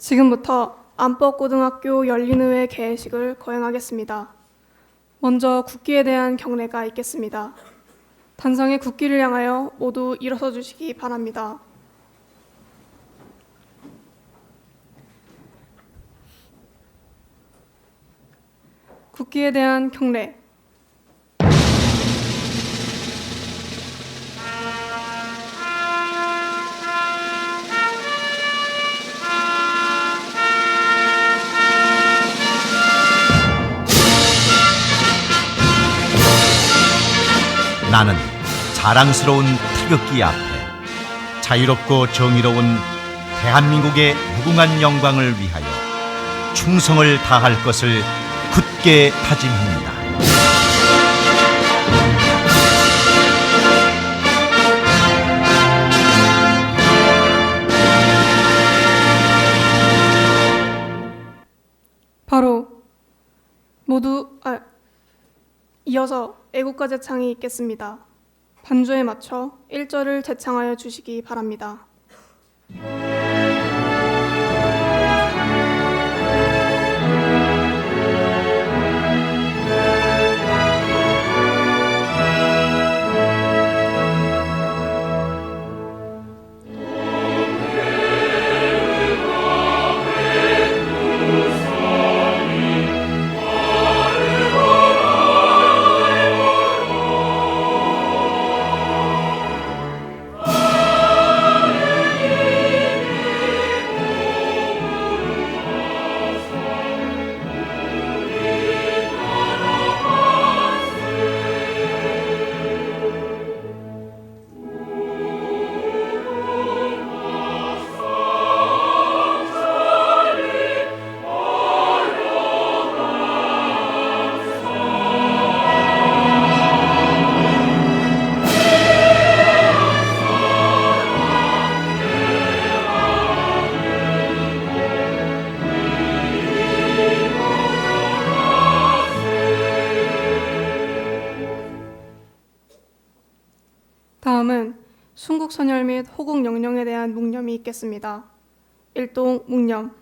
지금부터 안법고등학교 열린의회 개회식을 거행하겠습니다. 먼저 국기에 대한 경례가 있겠습니다. 단상의 국기를 향하여 모두 일어서 주시기 바랍니다. 국기에 대한 경례. 나는 자랑스러운 태극기 앞에 자유롭고 정의로운 대한민국의 무궁한 영광을 위하여 충성을 다할 것을 굳게 다짐합니다. 바로 이어서 애국가 제창이 있겠습니다. 반주에 맞춰 1절을 제창하여 주시기 바랍니다. 다음은 순국선열 및 호국영령에 대한 묵념이 있겠습니다. 일동 묵념.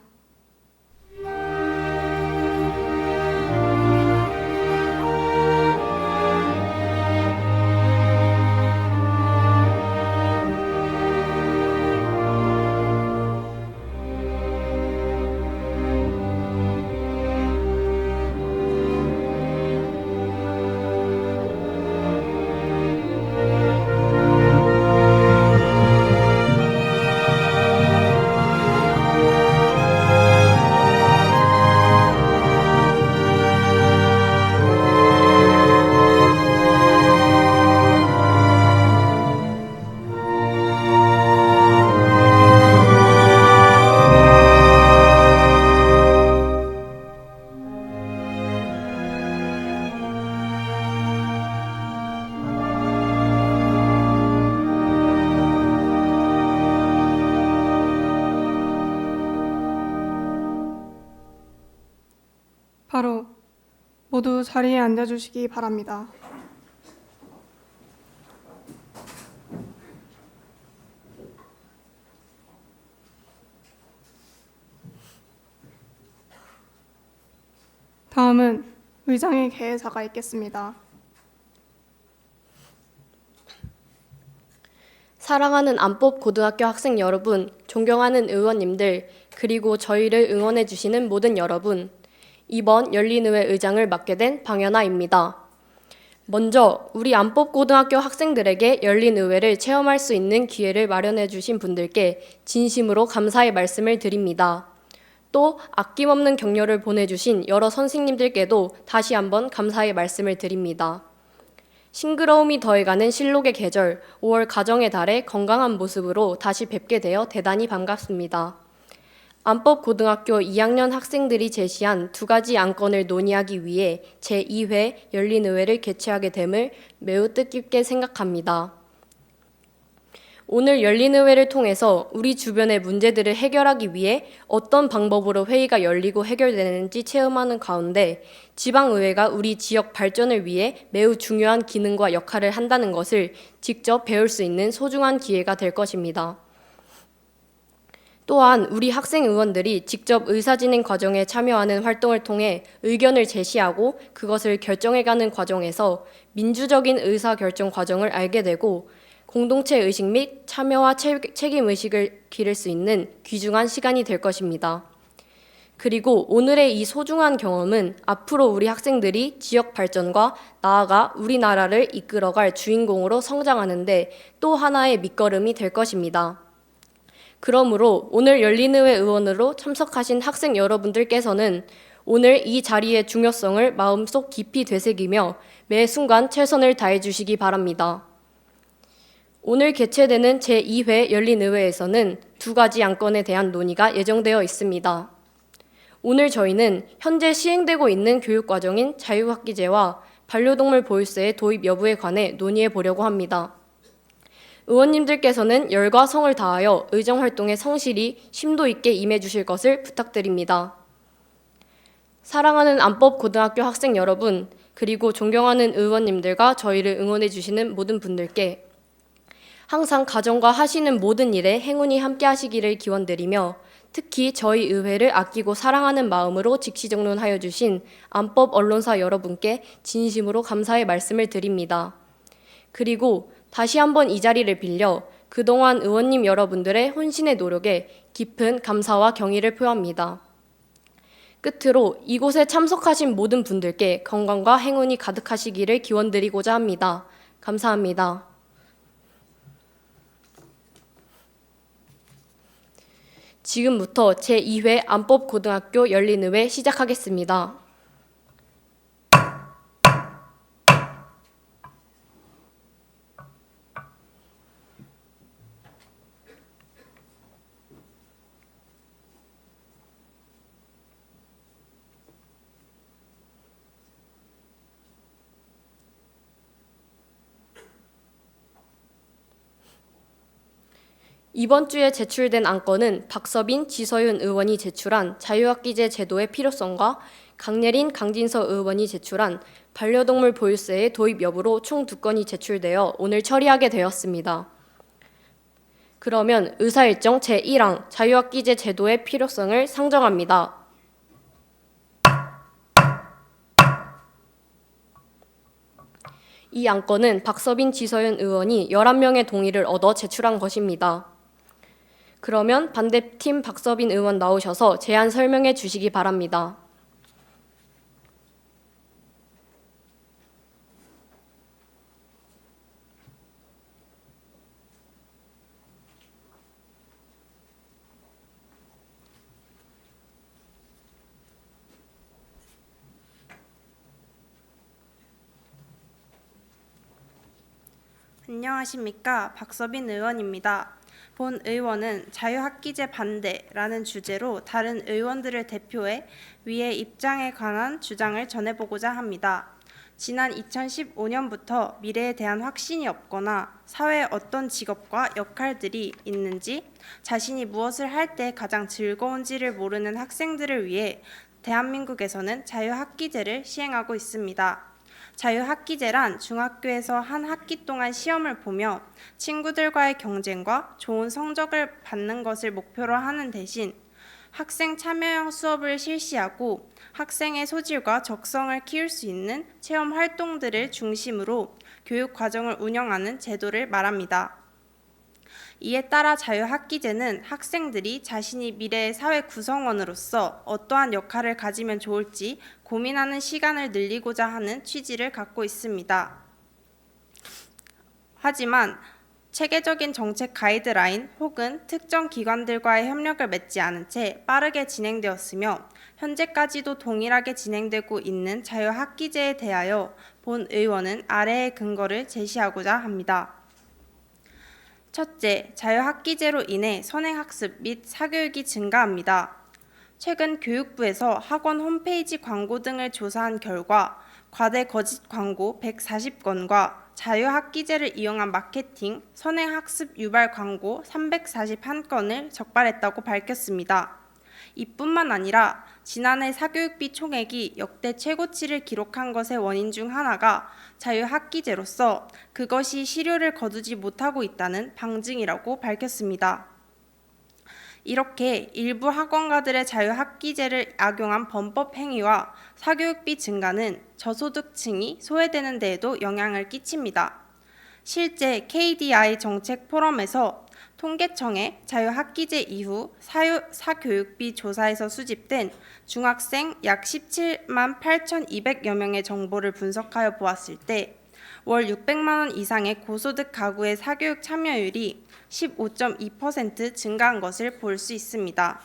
바로 모두 자리에 앉아주시기 바랍니다. 다음은 의장의 개회사가 있겠습니다. 사랑하는 안법고등학교 학생 여러분, 존경하는 의원님들, 그리고 저희를 응원해 주시는 모든 여러분, 이번 열린의회 의장을 맡게 된 방연아입니다. 먼저 우리 안법고등학교 학생들에게 열린의회를 체험할 수 있는 기회를 마련해 주신 분들께 진심으로 감사의 말씀을 드립니다. 또 아낌없는 격려를 보내주신 여러 선생님들께도 다시 한번 감사의 말씀을 드립니다. 싱그러움이 더해가는 실록의 계절, 5월 가정의 달에 건강한 모습으로 다시 뵙게 되어 대단히 반갑습니다. 안법고등학교 2학년 학생들이 제시한 두 가지 안건을 논의하기 위해 제2회 열린의회를 개최하게 됨을 매우 뜻깊게 생각합니다. 오늘 열린의회를 통해서 우리 주변의 문제들을 해결하기 위해 어떤 방법으로 회의가 열리고 해결되는지 체험하는 가운데 지방의회가 우리 지역 발전을 위해 매우 중요한 기능과 역할을 한다는 것을 직접 배울 수 있는 소중한 기회가 될 것입니다. 또한 우리 학생 의원들이 직접 의사진행 과정에 참여하는 활동을 통해 의견을 제시하고 그것을 결정해가는 과정에서 민주적인 의사결정 과정을 알게 되고 공동체 의식 및 참여와 책임 의식을 기를 수 있는 귀중한 시간이 될 것입니다. 그리고 오늘의 이 소중한 경험은 앞으로 우리 학생들이 지역 발전과 나아가 우리나라를 이끌어갈 주인공으로 성장하는데 또 하나의 밑거름이 될 것입니다. 그러므로 오늘 열린의회 의원으로 참석하신 학생 여러분들께서는 오늘 이 자리의 중요성을 마음속 깊이 되새기며 매 순간 최선을 다해 주시기 바랍니다. 오늘 개최되는 제2회 열린의회에서는 2가지 안건에 대한 논의가 예정되어 있습니다. 오늘 저희는 현재 시행되고 있는 교육과정인 자유학기제와 반려동물 보유세의 도입 여부에 관해 논의해 보려고 합니다. 의원님들께서는 열과 성을 다하여 의정활동에 성실히 심도 있게 임해 주실 것을 부탁드립니다. 사랑하는 안법고등학교 학생 여러분, 그리고 존경하는 의원님들과 저희를 응원해 주시는 모든 분들께 항상 가정과 하시는 모든 일에 행운이 함께 하시기를 기원드리며 특히 저희 의회를 아끼고 사랑하는 마음으로 직시정론하여 주신 안법 언론사 여러분께 진심으로 감사의 말씀을 드립니다. 그리고 다시 한번 이 자리를 빌려 그동안 의원님 여러분들의 혼신의 노력에 깊은 감사와 경의를 표합니다. 끝으로 이곳에 참석하신 모든 분들께 건강과 행운이 가득하시기를 기원드리고자 합니다. 감사합니다. 지금부터 제2회 안법고등학교 열린의회 시작하겠습니다. 이번 주에 제출된 안건은 박서빈, 지서윤 의원이 제출한 자유학기제 제도의 필요성과 강예린, 강진서 의원이 제출한 반려동물 보유세의 도입 여부로 총 2건이 제출되어 오늘 처리하게 되었습니다. 그러면 의사일정 제1항 자유학기제 제도의 필요성을 상정합니다. 이 안건은 박서빈, 지서윤 의원이 11명의 동의를 얻어 제출한 것입니다. 그러면 반대팀 박서빈 의원 나오셔서 제안 설명해 주시기 바랍니다. 안녕하십니까. 박서빈 의원입니다. 본 의원은 자유학기제 반대라는 주제로 다른 의원들을 대표해 위의 입장에 관한 주장을 전해보고자 합니다. 지난 2015년부터 미래에 대한 확신이 없거나 사회에 어떤 직업과 역할들이 있는지, 자신이 무엇을 할 때 가장 즐거운지를 모르는 학생들을 위해 대한민국에서는 자유학기제를 시행하고 있습니다. 자유학기제란 중학교에서 한 학기 동안 시험을 보며 친구들과의 경쟁과 좋은 성적을 받는 것을 목표로 하는 대신 학생 참여형 수업을 실시하고 학생의 소질과 적성을 키울 수 있는 체험 활동들을 중심으로 교육 과정을 운영하는 제도를 말합니다. 이에 따라 자유학기제는 학생들이 자신이 미래의 사회 구성원으로서 어떠한 역할을 가지면 좋을지 고민하는 시간을 늘리고자 하는 취지를 갖고 있습니다. 하지만 체계적인 정책 가이드라인 혹은 특정 기관들과의 협력을 맺지 않은 채 빠르게 진행되었으며 현재까지도 동일하게 진행되고 있는 자유학기제에 대하여 본 의원은 아래의 근거를 제시하고자 합니다. 첫째, 자유학기제로 인해 선행학습 및 사교육이 증가합니다. 최근 교육부에서 학원 홈페이지 광고 등을 조사한 결과 과대 거짓 광고 140건과 자유학기제를 이용한 마케팅, 선행학습 유발 광고 341건을 적발했다고 밝혔습니다. 이뿐만 아니라 지난해 사교육비 총액이 역대 최고치를 기록한 것의 원인 중 하나가 자유학기제로서 그것이 실효를 거두지 못하고 있다는 방증이라고 밝혔습니다. 이렇게 일부 학원가들의 자유학기제를 악용한 범법 행위와 사교육비 증가는 저소득층이 소외되는 데에도 영향을 끼칩니다. 실제 KDI 정책 포럼에서 통계청의 자유학기제 이후 사교육비 조사에서 수집된 중학생 약 17만 8,200여 명의 정보를 분석하여 보았을 때 월 600만 원 이상의 고소득 가구의 사교육 참여율이 15.2% 증가한 것을 볼 수 있습니다.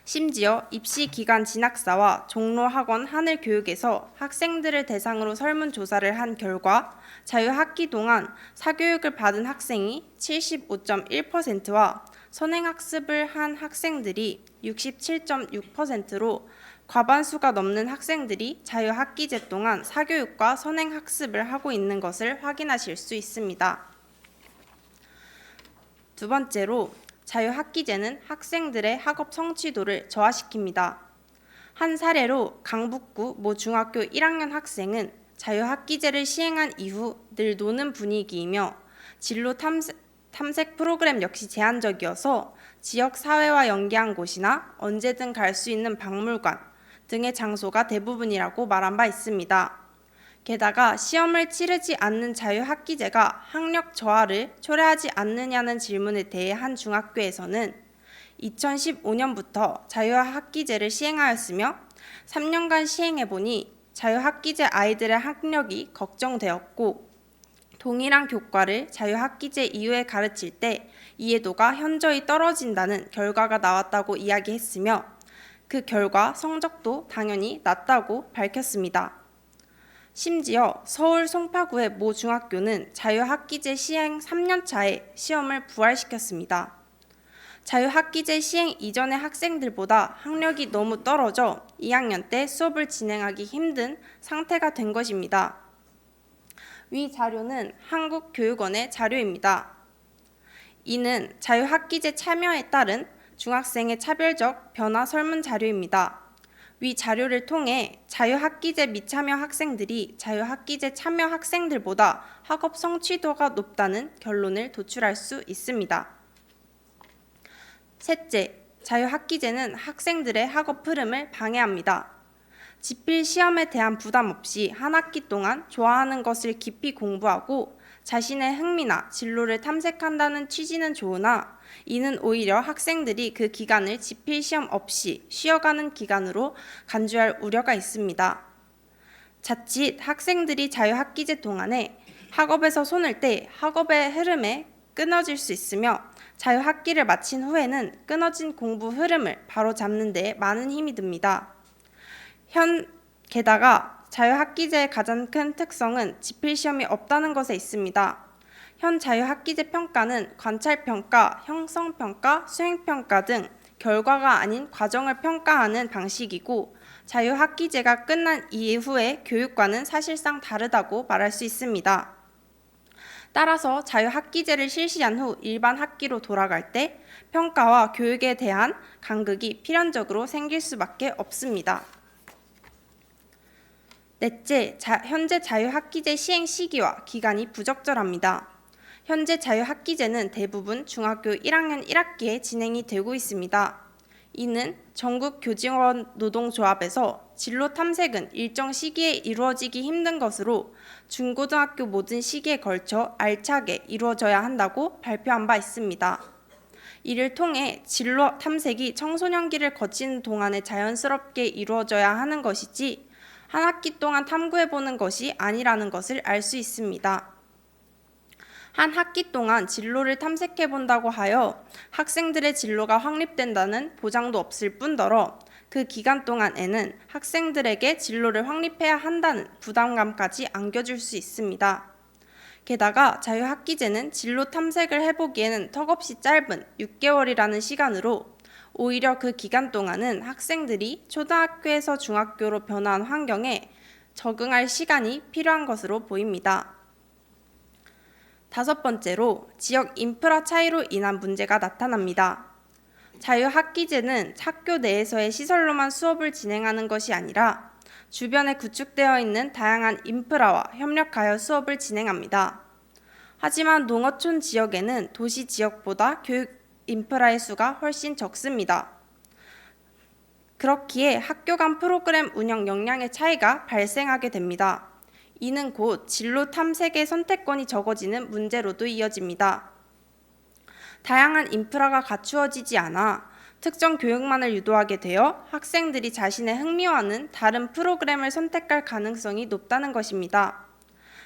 심지어 입시기간 진학사와 종로학원 하늘교육에서 학생들을 대상으로 설문조사를 한 결과 자유학기 동안 사교육을 받은 학생이 75.1%와 선행학습을 한 학생들이 67.6%로 과반수가 넘는 학생들이 자유학기제 동안 사교육과 선행학습을 하고 있는 것을 확인하실 수 있습니다. 두 번째로 자유학기제는 학생들의 학업 성취도를 저하시킵니다. 한 사례로 강북구 모 중학교 1학년 학생은 자유학기제를 시행한 이후 늘 노는 분위기이며 진로 탐색 프로그램 역시 제한적이어서 지역 사회와 연계한 곳이나 언제든 갈 수 있는 박물관 등의 장소가 대부분이라고 말한 바 있습니다. 게다가 시험을 치르지 않는 자유학기제가 학력 저하를 초래하지 않느냐는 질문에 대해 한 중학교에서는 2015년부터 자유학기제를 시행하였으며 3년간 시행해보니 자유학기제 아이들의 학력이 걱정되었고 동일한 교과를 자유학기제 이후에 가르칠 때 이해도가 현저히 떨어진다는 결과가 나왔다고 이야기했으며 그 결과 성적도 당연히 낮다고 밝혔습니다. 심지어 서울 송파구의 모 중학교는 자유학기제 시행 3년 차에 시험을 부활시켰습니다. 자유학기제 시행 이전의 학생들보다 학력이 너무 떨어져 2학년 때 수업을 진행하기 힘든 상태가 된 것입니다. 위 자료는 한국교육원의 자료입니다. 이는 자유학기제 참여에 따른 중학생의 차별적 변화 설문 자료입니다. 위 자료를 통해 자유학기제 미참여 학생들이 자유학기제 참여 학생들보다 학업 성취도가 높다는 결론을 도출할 수 있습니다. 셋째, 자유학기제는 학생들의 학업 흐름을 방해합니다. 지필 시험에 대한 부담 없이 한 학기 동안 좋아하는 것을 깊이 공부하고 자신의 흥미나 진로를 탐색한다는 취지는 좋으나 이는 오히려 학생들이 그 기간을 지필 시험 없이 쉬어가는 기간으로 간주할 우려가 있습니다. 자칫 학생들이 자유학기제 동안에 학업에서 손을 떼 학업의 흐름에 끊어질 수 있으며 자유학기를 마친 후에는 끊어진 공부 흐름을 바로잡는 데 많은 힘이 듭니다. 게다가 자유학기제의 가장 큰 특성은 지필시험이 없다는 것에 있습니다. 현 자유학기제 평가는 관찰평가, 형성평가, 수행평가 등 결과가 아닌 과정을 평가하는 방식이고 자유학기제가 끝난 이후의 교육과는 사실상 다르다고 말할 수 있습니다. 따라서 자유학기제를 실시한 후 일반 학기로 돌아갈 때 평가와 교육에 대한 간극이 필연적으로 생길 수밖에 없습니다. 넷째, 현재 자유학기제 시행 시기와 기간이 부적절합니다. 현재 자유학기제는 대부분 중학교 1학년 1학기에 진행이 되고 있습니다. 이는 전국 교직원 노동조합에서 진로 탐색은 일정 시기에 이루어지기 힘든 것으로 중고등학교 모든 시기에 걸쳐 알차게 이루어져야 한다고 발표한 바 있습니다. 이를 통해 진로 탐색이 청소년기를 거치는 동안에 자연스럽게 이루어져야 하는 것이지 한 학기 동안 탐구해보는 것이 아니라는 것을 알 수 있습니다. 한 학기 동안 진로를 탐색해본다고 하여 학생들의 진로가 확립된다는 보장도 없을 뿐더러 그 기간 동안에는 학생들에게 진로를 확립해야 한다는 부담감까지 안겨줄 수 있습니다. 게다가 자유학기제는 진로 탐색을 해보기에는 턱없이 짧은 6개월이라는 시간으로 오히려 그 기간 동안은 학생들이 초등학교에서 중학교로 변화한 환경에 적응할 시간이 필요한 것으로 보입니다. 다섯 번째로 지역 인프라 차이로 인한 문제가 나타납니다. 자유학기제는 학교 내에서의 시설로만 수업을 진행하는 것이 아니라 주변에 구축되어 있는 다양한 인프라와 협력하여 수업을 진행합니다. 하지만 농어촌 지역에는 도시 지역보다 교육 인프라의 수가 훨씬 적습니다. 그렇기에 학교 간 프로그램 운영 역량의 차이가 발생하게 됩니다. 이는 곧 진로 탐색의 선택권이 적어지는 문제로도 이어집니다. 다양한 인프라가 갖추어지지 않아 특정 교육만을 유도하게 되어 학생들이 자신의 흥미와는 다른 프로그램을 선택할 가능성이 높다는 것입니다.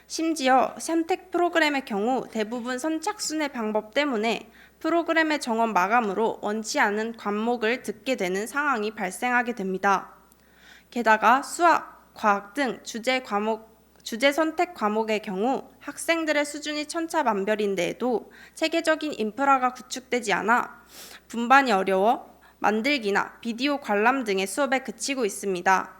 심지어 선택 프로그램의 경우 대부분 선착순의 방법 때문에 프로그램의 정원 마감으로 원치 않은 과목을 듣게 되는 상황이 발생하게 됩니다. 게다가 수학, 과학 등 주제 선택 과목의 경우 학생들의 수준이 천차만별인데에도 체계적인 인프라가 구축되지 않아 분반이 어려워 만들기나 비디오 관람 등의 수업에 그치고 있습니다.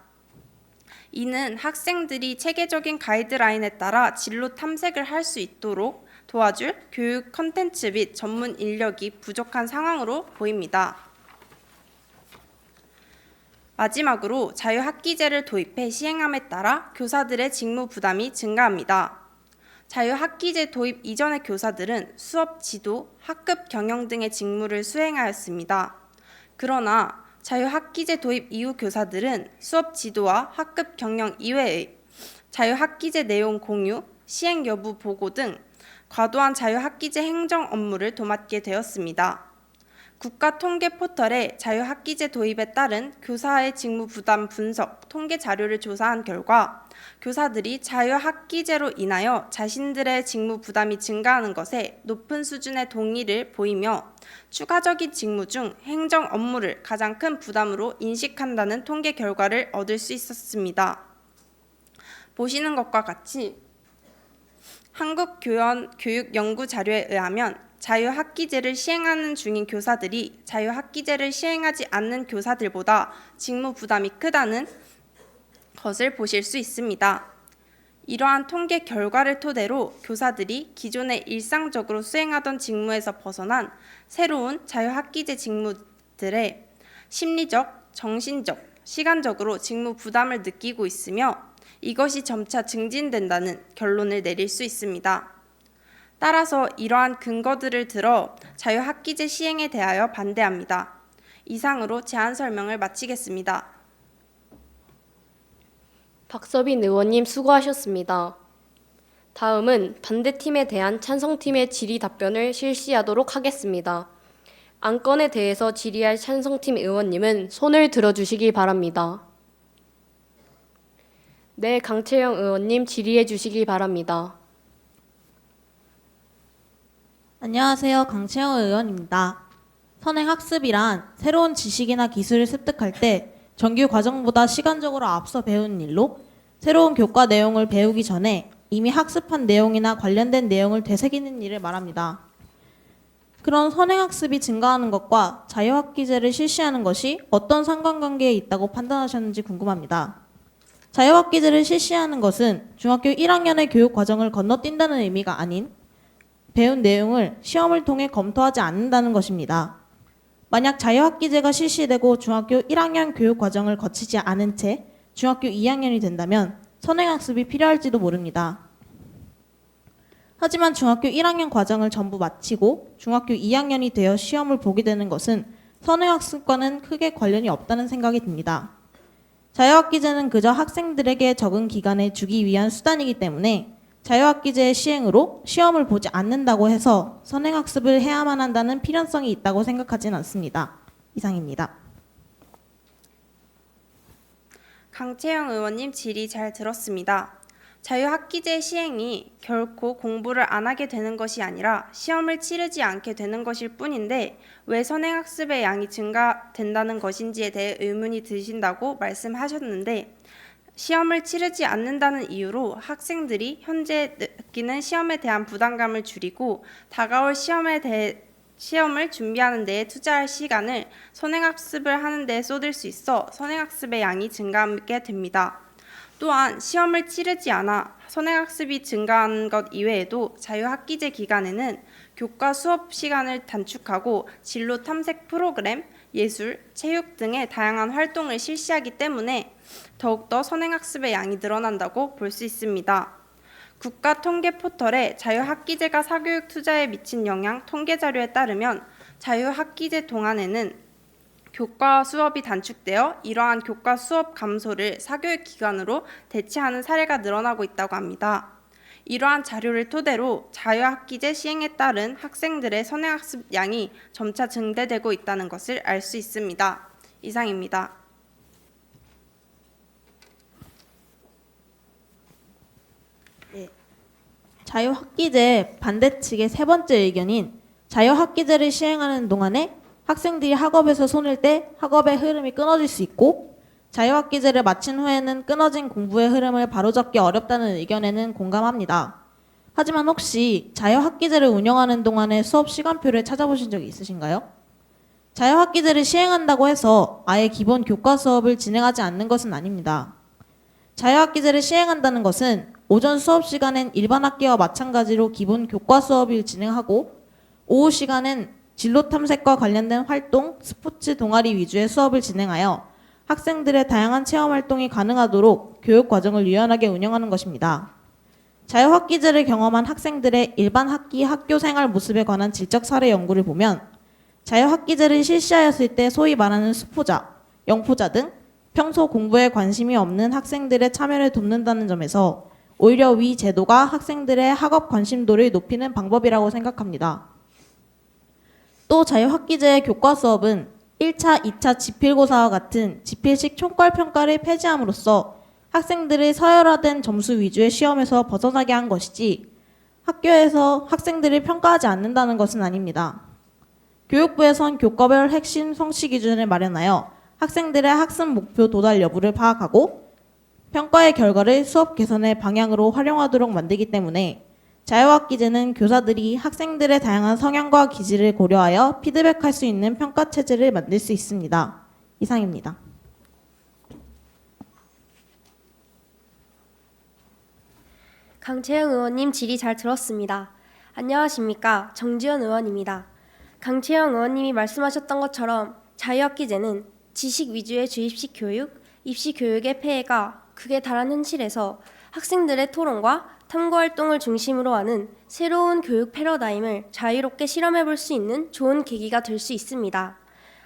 이는 학생들이 체계적인 가이드라인에 따라 진로 탐색을 할 수 있도록 도와줄 교육 콘텐츠 및 전문 인력이 부족한 상황으로 보입니다. 마지막으로 자유학기제를 도입해 시행함에 따라 교사들의 직무 부담이 증가합니다. 자유학기제 도입 이전의 교사들은 수업 지도, 학급 경영 등의 직무를 수행하였습니다. 그러나 자유학기제 도입 이후 교사들은 수업 지도와 학급 경영 이외의 자유학기제 내용 공유, 시행 여부 보고 등 과도한 자유학기제 행정 업무를 도맡게 되었습니다. 국가통계 포털에 자유학기제 도입에 따른 교사의 직무 부담 분석, 통계 자료를 조사한 결과 교사들이 자유학기제로 인하여 자신들의 직무 부담이 증가하는 것에 높은 수준의 동의를 보이며 추가적인 직무 중 행정 업무를 가장 큰 부담으로 인식한다는 통계 결과를 얻을 수 있었습니다. 보시는 것과 같이 한국교육연구자료에 의하면 자유학기제를 시행하는 중인 교사들이 자유학기제를 시행하지 않는 교사들보다 직무 부담이 크다는 것을 보실 수 있습니다. 이러한 통계 결과를 토대로 교사들이 기존에 일상적으로 수행하던 직무에서 벗어난 새로운 자유학기제 직무들의 심리적, 정신적, 시간적으로 직무 부담을 느끼고 있으며 이것이 점차 증진된다는 결론을 내릴 수 있습니다. 따라서 이러한 근거들을 들어 자유학기제 시행에 대하여 반대합니다. 이상으로 제안 설명을 마치겠습니다. 박서빈 의원님 수고하셨습니다. 다음은 반대팀에 대한 찬성팀의 질의 답변을 실시하도록 하겠습니다. 안건에 대해서 질의할 찬성팀 의원님은 손을 들어주시기 바랍니다. 네, 강채영 의원님 질의해 주시기 바랍니다. 안녕하세요. 강채영 의원입니다. 선행학습이란 새로운 지식이나 기술을 습득할 때 정규 과정보다 시간적으로 앞서 배우는 일로 새로운 교과 내용을 배우기 전에 이미 학습한 내용이나 관련된 내용을 되새기는 일을 말합니다. 그런 선행학습이 증가하는 것과 자유학기제를 실시하는 것이 어떤 상관관계에 있다고 판단하셨는지 궁금합니다. 자유학기제를 실시하는 것은 중학교 1학년의 교육 과정을 건너뛴다는 의미가 아닌 배운 내용을 시험을 통해 검토하지 않는다는 것입니다. 만약 자유학기제가 실시되고 중학교 1학년 교육 과정을 거치지 않은 채 중학교 2학년이 된다면 선행학습이 필요할지도 모릅니다. 하지만 중학교 1학년 과정을 전부 마치고 중학교 2학년이 되어 시험을 보게 되는 것은 선행학습과는 크게 관련이 없다는 생각이 듭니다. 자유학기제는 그저 학생들에게 적응 기간을 주기 위한 수단이기 때문에 자유학기제의 시행으로 시험을 보지 않는다고 해서 선행학습을 해야만 한다는 필연성이 있다고 생각하진 않습니다. 이상입니다. 강채영 의원님 질의 잘 들었습니다. 자유학기제 시행이 결코 공부를 안 하게 되는 것이 아니라 시험을 치르지 않게 되는 것일 뿐인데 왜 선행학습의 양이 증가된다는 것인지에 대해 의문이 드신다고 말씀하셨는데 시험을 치르지 않는다는 이유로 학생들이 현재 느끼는 시험에 대한 부담감을 줄이고 다가올 시험을 준비하는 데에 투자할 시간을 선행학습을 하는 데에 쏟을 수 있어 선행학습의 양이 증가하게 됩니다. 또한 시험을 치르지 않아 선행학습이 증가한 것 이외에도 자유학기제 기간에는 교과 수업 시간을 단축하고 진로 탐색 프로그램, 예술, 체육 등의 다양한 활동을 실시하기 때문에 더욱더 선행학습의 양이 늘어난다고 볼 수 있습니다. 국가통계 포털에 자유학기제가 사교육 투자에 미친 영향 통계 자료에 따르면 자유학기제 동안에는 교과 수업이 단축되어 이러한 교과 수업 감소를 사교육 기간으로 대체하는 사례가 늘어나고 있다고 합니다. 이러한 자료를 토대로 자유학기제 시행에 따른 학생들의 선행학습 양이 점차 증대되고 있다는 것을 알 수 있습니다. 이상입니다. 자유학기제 반대 측의 세 번째 의견인 자유학기제를 시행하는 동안에 학생들이 학업에서 손을 떼 학업의 흐름이 끊어질 수 있고 자유학기제를 마친 후에는 끊어진 공부의 흐름을 바로잡기 어렵다는 의견에는 공감합니다. 하지만 혹시 자유학기제를 운영하는 동안의 수업 시간표를 찾아보신 적이 있으신가요? 자유학기제를 시행한다고 해서 아예 기본 교과 수업을 진행하지 않는 것은 아닙니다. 자유학기제를 시행한다는 것은 오전 수업 시간엔 일반 학기와 마찬가지로 기본 교과 수업을 진행하고 오후 시간엔 진로 탐색과 관련된 활동, 스포츠 동아리 위주의 수업을 진행하여 학생들의 다양한 체험 활동이 가능하도록 교육 과정을 유연하게 운영하는 것입니다. 자유학기제를 경험한 학생들의 일반 학기 학교 생활 모습에 관한 질적 사례 연구를 보면 자유학기제를 실시하였을 때 소위 말하는 수포자, 영포자 등 평소 공부에 관심이 없는 학생들의 참여를 돕는다는 점에서 오히려 위 제도가 학생들의 학업 관심도를 높이는 방법이라고 생각합니다. 또 자유학기제의 교과 수업은 1차, 2차 지필고사와 같은 지필식 총괄평가를 폐지함으로써 학생들의 서열화된 점수 위주의 시험에서 벗어나게 한 것이지 학교에서 학생들을 평가하지 않는다는 것은 아닙니다. 교육부에선 교과별 핵심 성취 기준을 마련하여 학생들의 학습 목표 도달 여부를 파악하고 평가의 결과를 수업 개선의 방향으로 활용하도록 만들기 때문에 자유학기제는 교사들이 학생들의 다양한 성향과 기질을 고려하여 피드백할 수 있는 평가 체제를 만들 수 있습니다. 이상입니다. 강채영 의원님 질의 잘 들었습니다. 안녕하십니까. 정지현 의원입니다. 강채영 의원님이 말씀하셨던 것처럼 자유학기제는 지식 위주의 주입식 교육, 입시 교육의 폐해가 극에 달한 현실에서 학생들의 토론과 탐구활동을 중심으로 하는 새로운 교육 패러다임을 자유롭게 실험해 볼 수 있는 좋은 계기가 될 수 있습니다.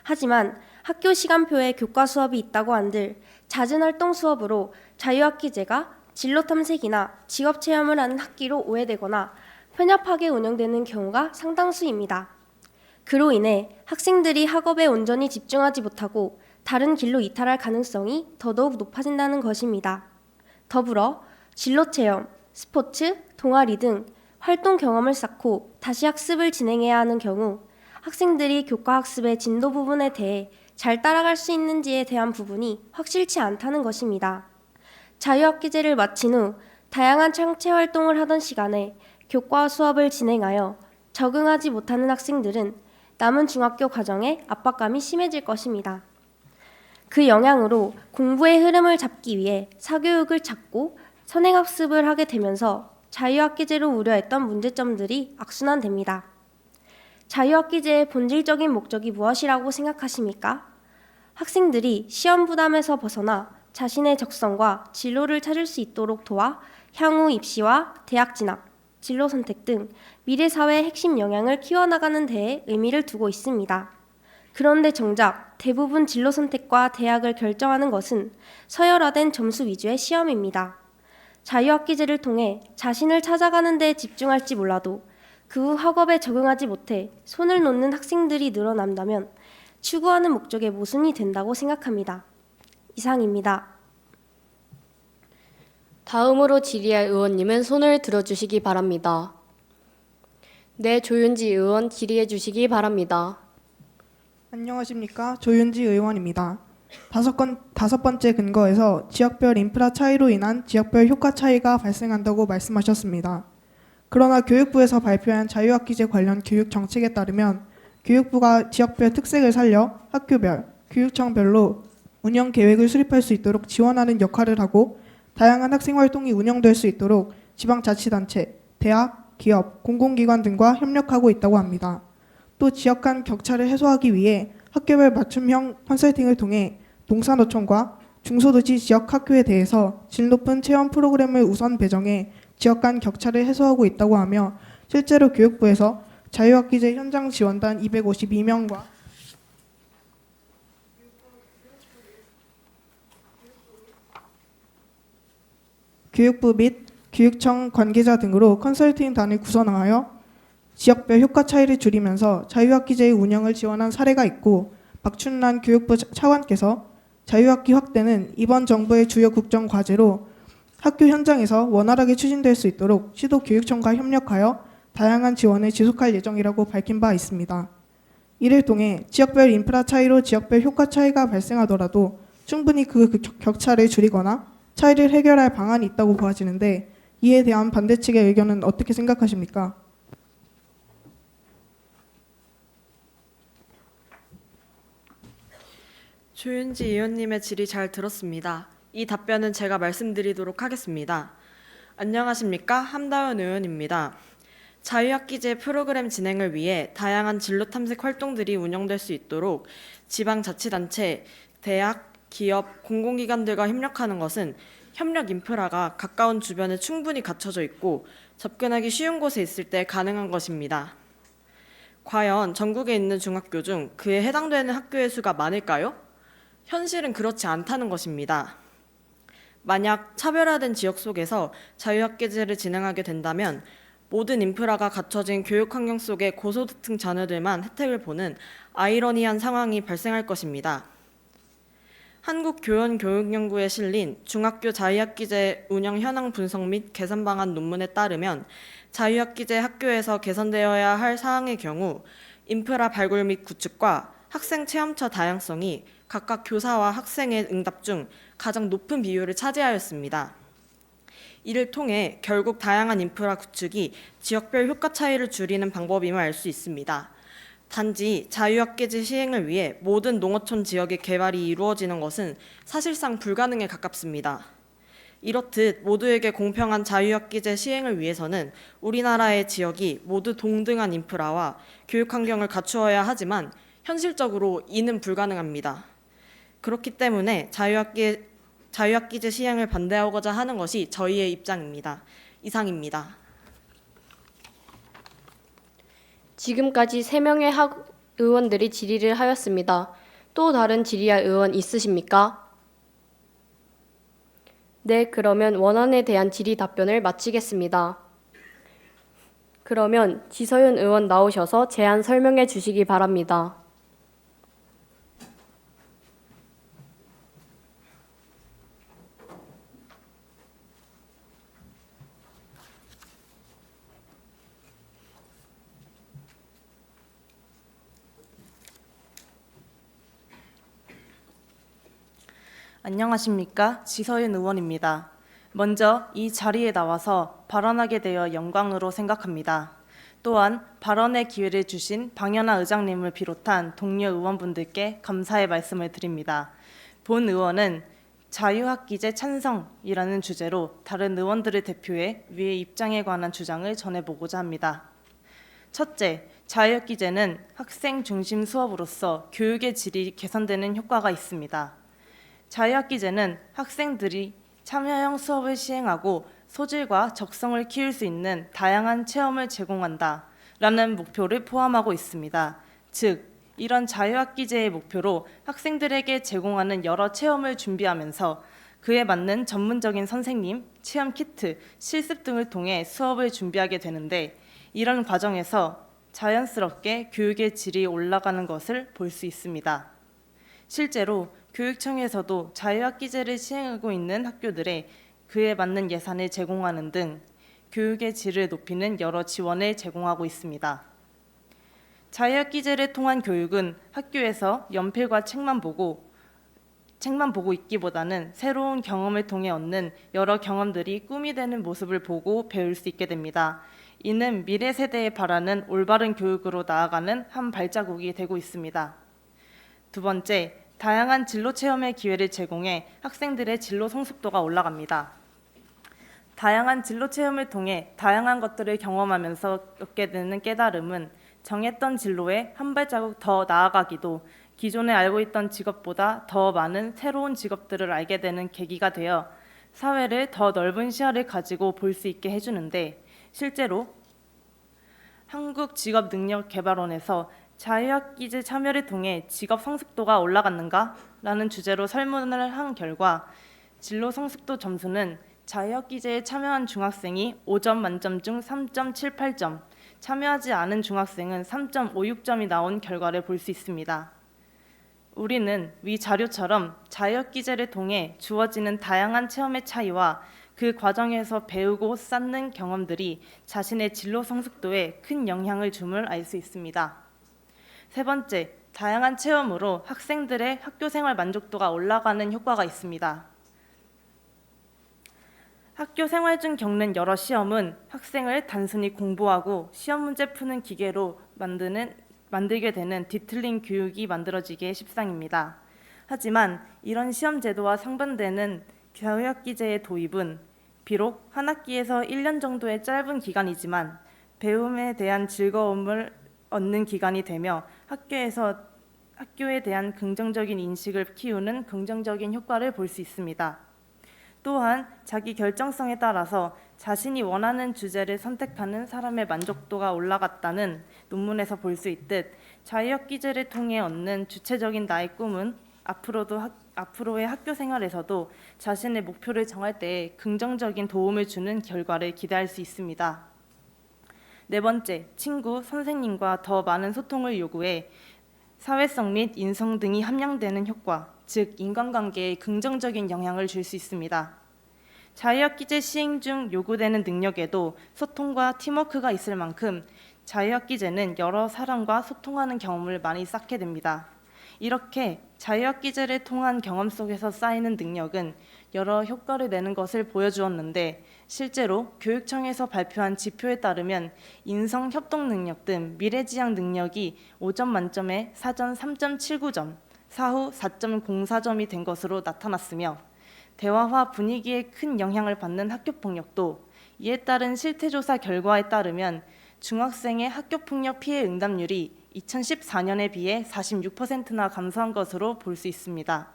하지만 학교 시간표에 교과 수업이 있다고 한들 잦은 활동 수업으로 자유학기제가 진로 탐색이나 직업 체험을 하는 학기로 오해되거나 편협하게 운영되는 경우가 상당수입니다. 그로 인해 학생들이 학업에 온전히 집중하지 못하고 다른 길로 이탈할 가능성이 더더욱 높아진다는 것입니다. 더불어 진로 체험, 스포츠, 동아리 등 활동 경험을 쌓고 다시 학습을 진행해야 하는 경우 학생들이 교과 학습의 진도 부분에 대해 잘 따라갈 수 있는지에 대한 부분이 확실치 않다는 것입니다. 자유학기제를 마친 후 다양한 창체 활동을 하던 시간에 교과 수업을 진행하여 적응하지 못하는 학생들은 남은 중학교 과정에 압박감이 심해질 것입니다. 그 영향으로 공부의 흐름을 잡기 위해 사교육을 찾고 선행학습을 하게 되면서 자유학기제로 우려했던 문제점들이 악순환됩니다. 자유학기제의 본질적인 목적이 무엇이라고 생각하십니까? 학생들이 시험 부담에서 벗어나 자신의 적성과 진로를 찾을 수 있도록 도와 향후 입시와 대학 진학, 진로 선택 등 미래 사회의 핵심 역량을 키워나가는 데에 의미를 두고 있습니다. 그런데 정작 대부분 진로 선택과 대학을 결정하는 것은 서열화된 점수 위주의 시험입니다. 자유학기제를 통해 자신을 찾아가는 데 집중할지 몰라도 그 후 학업에 적응하지 못해 손을 놓는 학생들이 늘어난다면 추구하는 목적의 모순이 된다고 생각합니다. 이상입니다. 다음으로 질의할 의원님은 손을 들어주시기 바랍니다. 네, 조윤지 의원 질의해 주시기 바랍니다. 안녕하십니까. 조윤지 의원입니다. 다섯 번째 근거에서 지역별 인프라 차이로 인한 지역별 효과 차이가 발생한다고 말씀하셨습니다. 그러나 교육부에서 발표한 자유학기제 관련 교육 정책에 따르면 교육부가 지역별 특색을 살려 학교별, 교육청별로 운영 계획을 수립할 수 있도록 지원하는 역할을 하고 다양한 학생활동이 운영될 수 있도록 지방자치단체, 대학, 기업, 공공기관 등과 협력하고 있다고 합니다. 또 지역 간 격차를 해소하기 위해 학교별 맞춤형 컨설팅을 통해 농사노총과 중소도시 지역 학교에 대해서 질 높은 체험 프로그램을 우선 배정해 지역 간 격차를 해소하고 있다고 하며 실제로 교육부에서 자유학기제 현장 지원단 252명과 교육부 및 교육청 관계자 등으로 컨설팅단을 구성하여 지역별 효과 차이를 줄이면서 자유학기제의 운영을 지원한 사례가 있고, 박춘란 교육부 차관께서 자유학기 확대는 이번 정부의 주요 국정 과제로 학교 현장에서 원활하게 추진될 수 있도록 시도교육청과 협력하여 다양한 지원을 지속할 예정이라고 밝힌 바 있습니다. 이를 통해 지역별 인프라 차이로 지역별 효과 차이가 발생하더라도 충분히 그 격차를 줄이거나 차이를 해결할 방안이 있다고 보아지는데, 이에 대한 반대 측의 의견은 어떻게 생각하십니까? 조윤지 의원님의 질의 잘 들었습니다. 이 답변은 제가 말씀드리도록 하겠습니다. 안녕하십니까? 함다은 의원입니다. 자유학기제 프로그램 진행을 위해 다양한 진로 탐색 활동들이 운영될 수 있도록 지방자치단체, 대학, 기업, 공공기관들과 협력하는 것은 협력 인프라가 가까운 주변에 충분히 갖춰져 있고 접근하기 쉬운 곳에 있을 때 가능한 것입니다. 과연 전국에 있는 중학교 중 그에 해당되는 학교의 수가 많을까요? 현실은 그렇지 않다는 것입니다. 만약 차별화된 지역 속에서 자유학기제를 진행하게 된다면 모든 인프라가 갖춰진 교육 환경 속의 고소득층 자녀들만 혜택을 보는 아이러니한 상황이 발생할 것입니다. 한국교원교육연구에 실린 중학교 자유학기제 운영 현황 분석 및 개선 방안 논문에 따르면 자유학기제 학교에서 개선되어야 할 사항의 경우 인프라 발굴 및 구축과 학생 체험처 다양성이 각각 교사와 학생의 응답 중 가장 높은 비율을 차지하였습니다. 이를 통해 결국 다양한 인프라 구축이 지역별 효과 차이를 줄이는 방법임을 알 수 있습니다. 단지 자유학기제 시행을 위해 모든 농어촌 지역의 개발이 이루어지는 것은 사실상 불가능에 가깝습니다. 이렇듯 모두에게 공평한 자유학기제 시행을 위해서는 우리나라의 지역이 모두 동등한 인프라와 교육 환경을 갖추어야 하지만 현실적으로 이는 불가능합니다. 그렇기 때문에 자유학기제 시행을 반대하고자 하는 것이 저희의 입장입니다. 이상입니다. 지금까지 3명의 의원들이 질의를 하였습니다. 또 다른 질의할 의원 있으십니까? 네, 그러면 원안에 대한 질의 답변을 마치겠습니다. 그러면 지서윤 의원 나오셔서 제안 설명해 주시기 바랍니다. 안녕하십니까? 지서윤 의원입니다. 먼저 이 자리에 나와서 발언하게 되어 영광으로 생각합니다. 또한 발언의 기회를 주신 방현아 의장님을 비롯한 동료 의원분들께 감사의 말씀을 드립니다. 본 의원은 자유학기제 찬성이라는 주제로 다른 의원들을 대표해 위의 입장에 관한 주장을 전해보고자 합니다. 첫째, 자유학기제는 학생 중심 수업으로서 교육의 질이 개선되는 효과가 있습니다. 자유학기제는 학생들이 참여형 수업을 시행하고 소질과 적성을 키울 수 있는 다양한 체험을 제공한다라는 목표를 포함하고 있습니다. 즉, 이런 자유학기제의 목표로 학생들에게 제공하는 여러 체험을 준비하면서 그에 맞는 전문적인 선생님, 체험 키트, 실습 등을 통해 수업을 준비하게 되는데, 이런 과정에서 자연스럽게 교육의 질이 올라가는 것을 볼 수 있습니다. 실제로 교육청에서도 자유학기제를 시행하고 있는 학교들에 그에 맞는 예산을 제공하는 등 교육의 질을 높이는 여러 지원을 제공하고 있습니다. 자유학기제를 통한 교육은 학교에서 연필과 책만 보고 있기보다는 새로운 경험을 통해 얻는 여러 경험들이 꿈이 되는 모습을 보고 배울 수 있게 됩니다. 이는 미래 세대에 바라는 올바른 교육으로 나아가는 한 발자국이 되고 있습니다. 두 번째, 다양한 진로 체험의 기회를 제공해 학생들의 진로 성숙도가 올라갑니다. 다양한 진로 체험을 통해 다양한 것들을 경험하면서 얻게 되는 깨달음은 정했던 진로에 한 발자국 더 나아가기도, 기존에 알고 있던 직업보다 더 많은 새로운 직업들을 알게 되는 계기가 되어 사회를 더 넓은 시야를 가지고 볼 수 있게 해주는데, 실제로 한국직업능력개발원에서 자유학기제 참여를 통해 직업 성숙도가 올라갔는가? 라는 주제로 설문을 한 결과 진로 성숙도 점수는 자유학기제에 참여한 중학생이 5점 만점 중 3.78점, 참여하지 않은 중학생은 3.56점이 나온 결과를 볼 수 있습니다. 우리는 위 자료처럼 자유학기제를 통해 주어지는 다양한 체험의 차이와 그 과정에서 배우고 쌓는 경험들이 자신의 진로 성숙도에 큰 영향을 줌을 알 수 있습니다. 세 번째, 다양한 체험으로 학생들의 학교생활 만족도가 올라가는 효과가 있습니다. 학교 생활 중 겪는 여러 시험은 학생을 단순히 공부하고 시험 문제 푸는 기계로 만들게 되는 뒤틀린 교육이 만들어지기에 십상입니다. 하지만 이런 시험 제도와 상반되는 자유학기제의 도입은 비록 한 학기에서 1년 정도의 짧은 기간이지만 배움에 대한 즐거움을 얻는 기간이 되며 학교에 대한 긍정적인 인식을 키우는 긍정적인 효과를 볼 수 있습니다. 또한 자기 결정성에 따라서 자신이 원하는 주제를 선택하는 사람의 만족도가 올라갔다는 논문에서 볼 수 있듯 자유학기제를 통해 얻는 주체적인 나의 꿈은 앞으로의 학교 생활에서도 자신의 목표를 정할 때 긍정적인 도움을 주는 결과를 기대할 수 있습니다. 네 번째, 친구, 선생님과 더 많은 소통을 요구해 사회성 및 인성 등이 함양되는 효과, 즉 인간관계에 긍정적인 영향을 줄 수 있습니다. 자유학기제 시행 중 요구되는 능력에도 소통과 팀워크가 있을 만큼 자유학기제는 여러 사람과 소통하는 경험을 많이 쌓게 됩니다. 이렇게 자유학기제를 통한 경험 속에서 쌓이는 능력은 여러 효과를 내는 것을 보여주었는데 실제로 교육청에서 발표한 지표에 따르면 인성 협동 능력 등 미래지향 능력이 5점 만점에 사전 3.79점, 사후 4.04점이 된 것으로 나타났으며 대화와 분위기에 큰 영향을 받는 학교폭력도 이에 따른 실태조사 결과에 따르면 중학생의 학교폭력 피해 응답률이 2014년에 비해 46%나 감소한 것으로 볼 수 있습니다.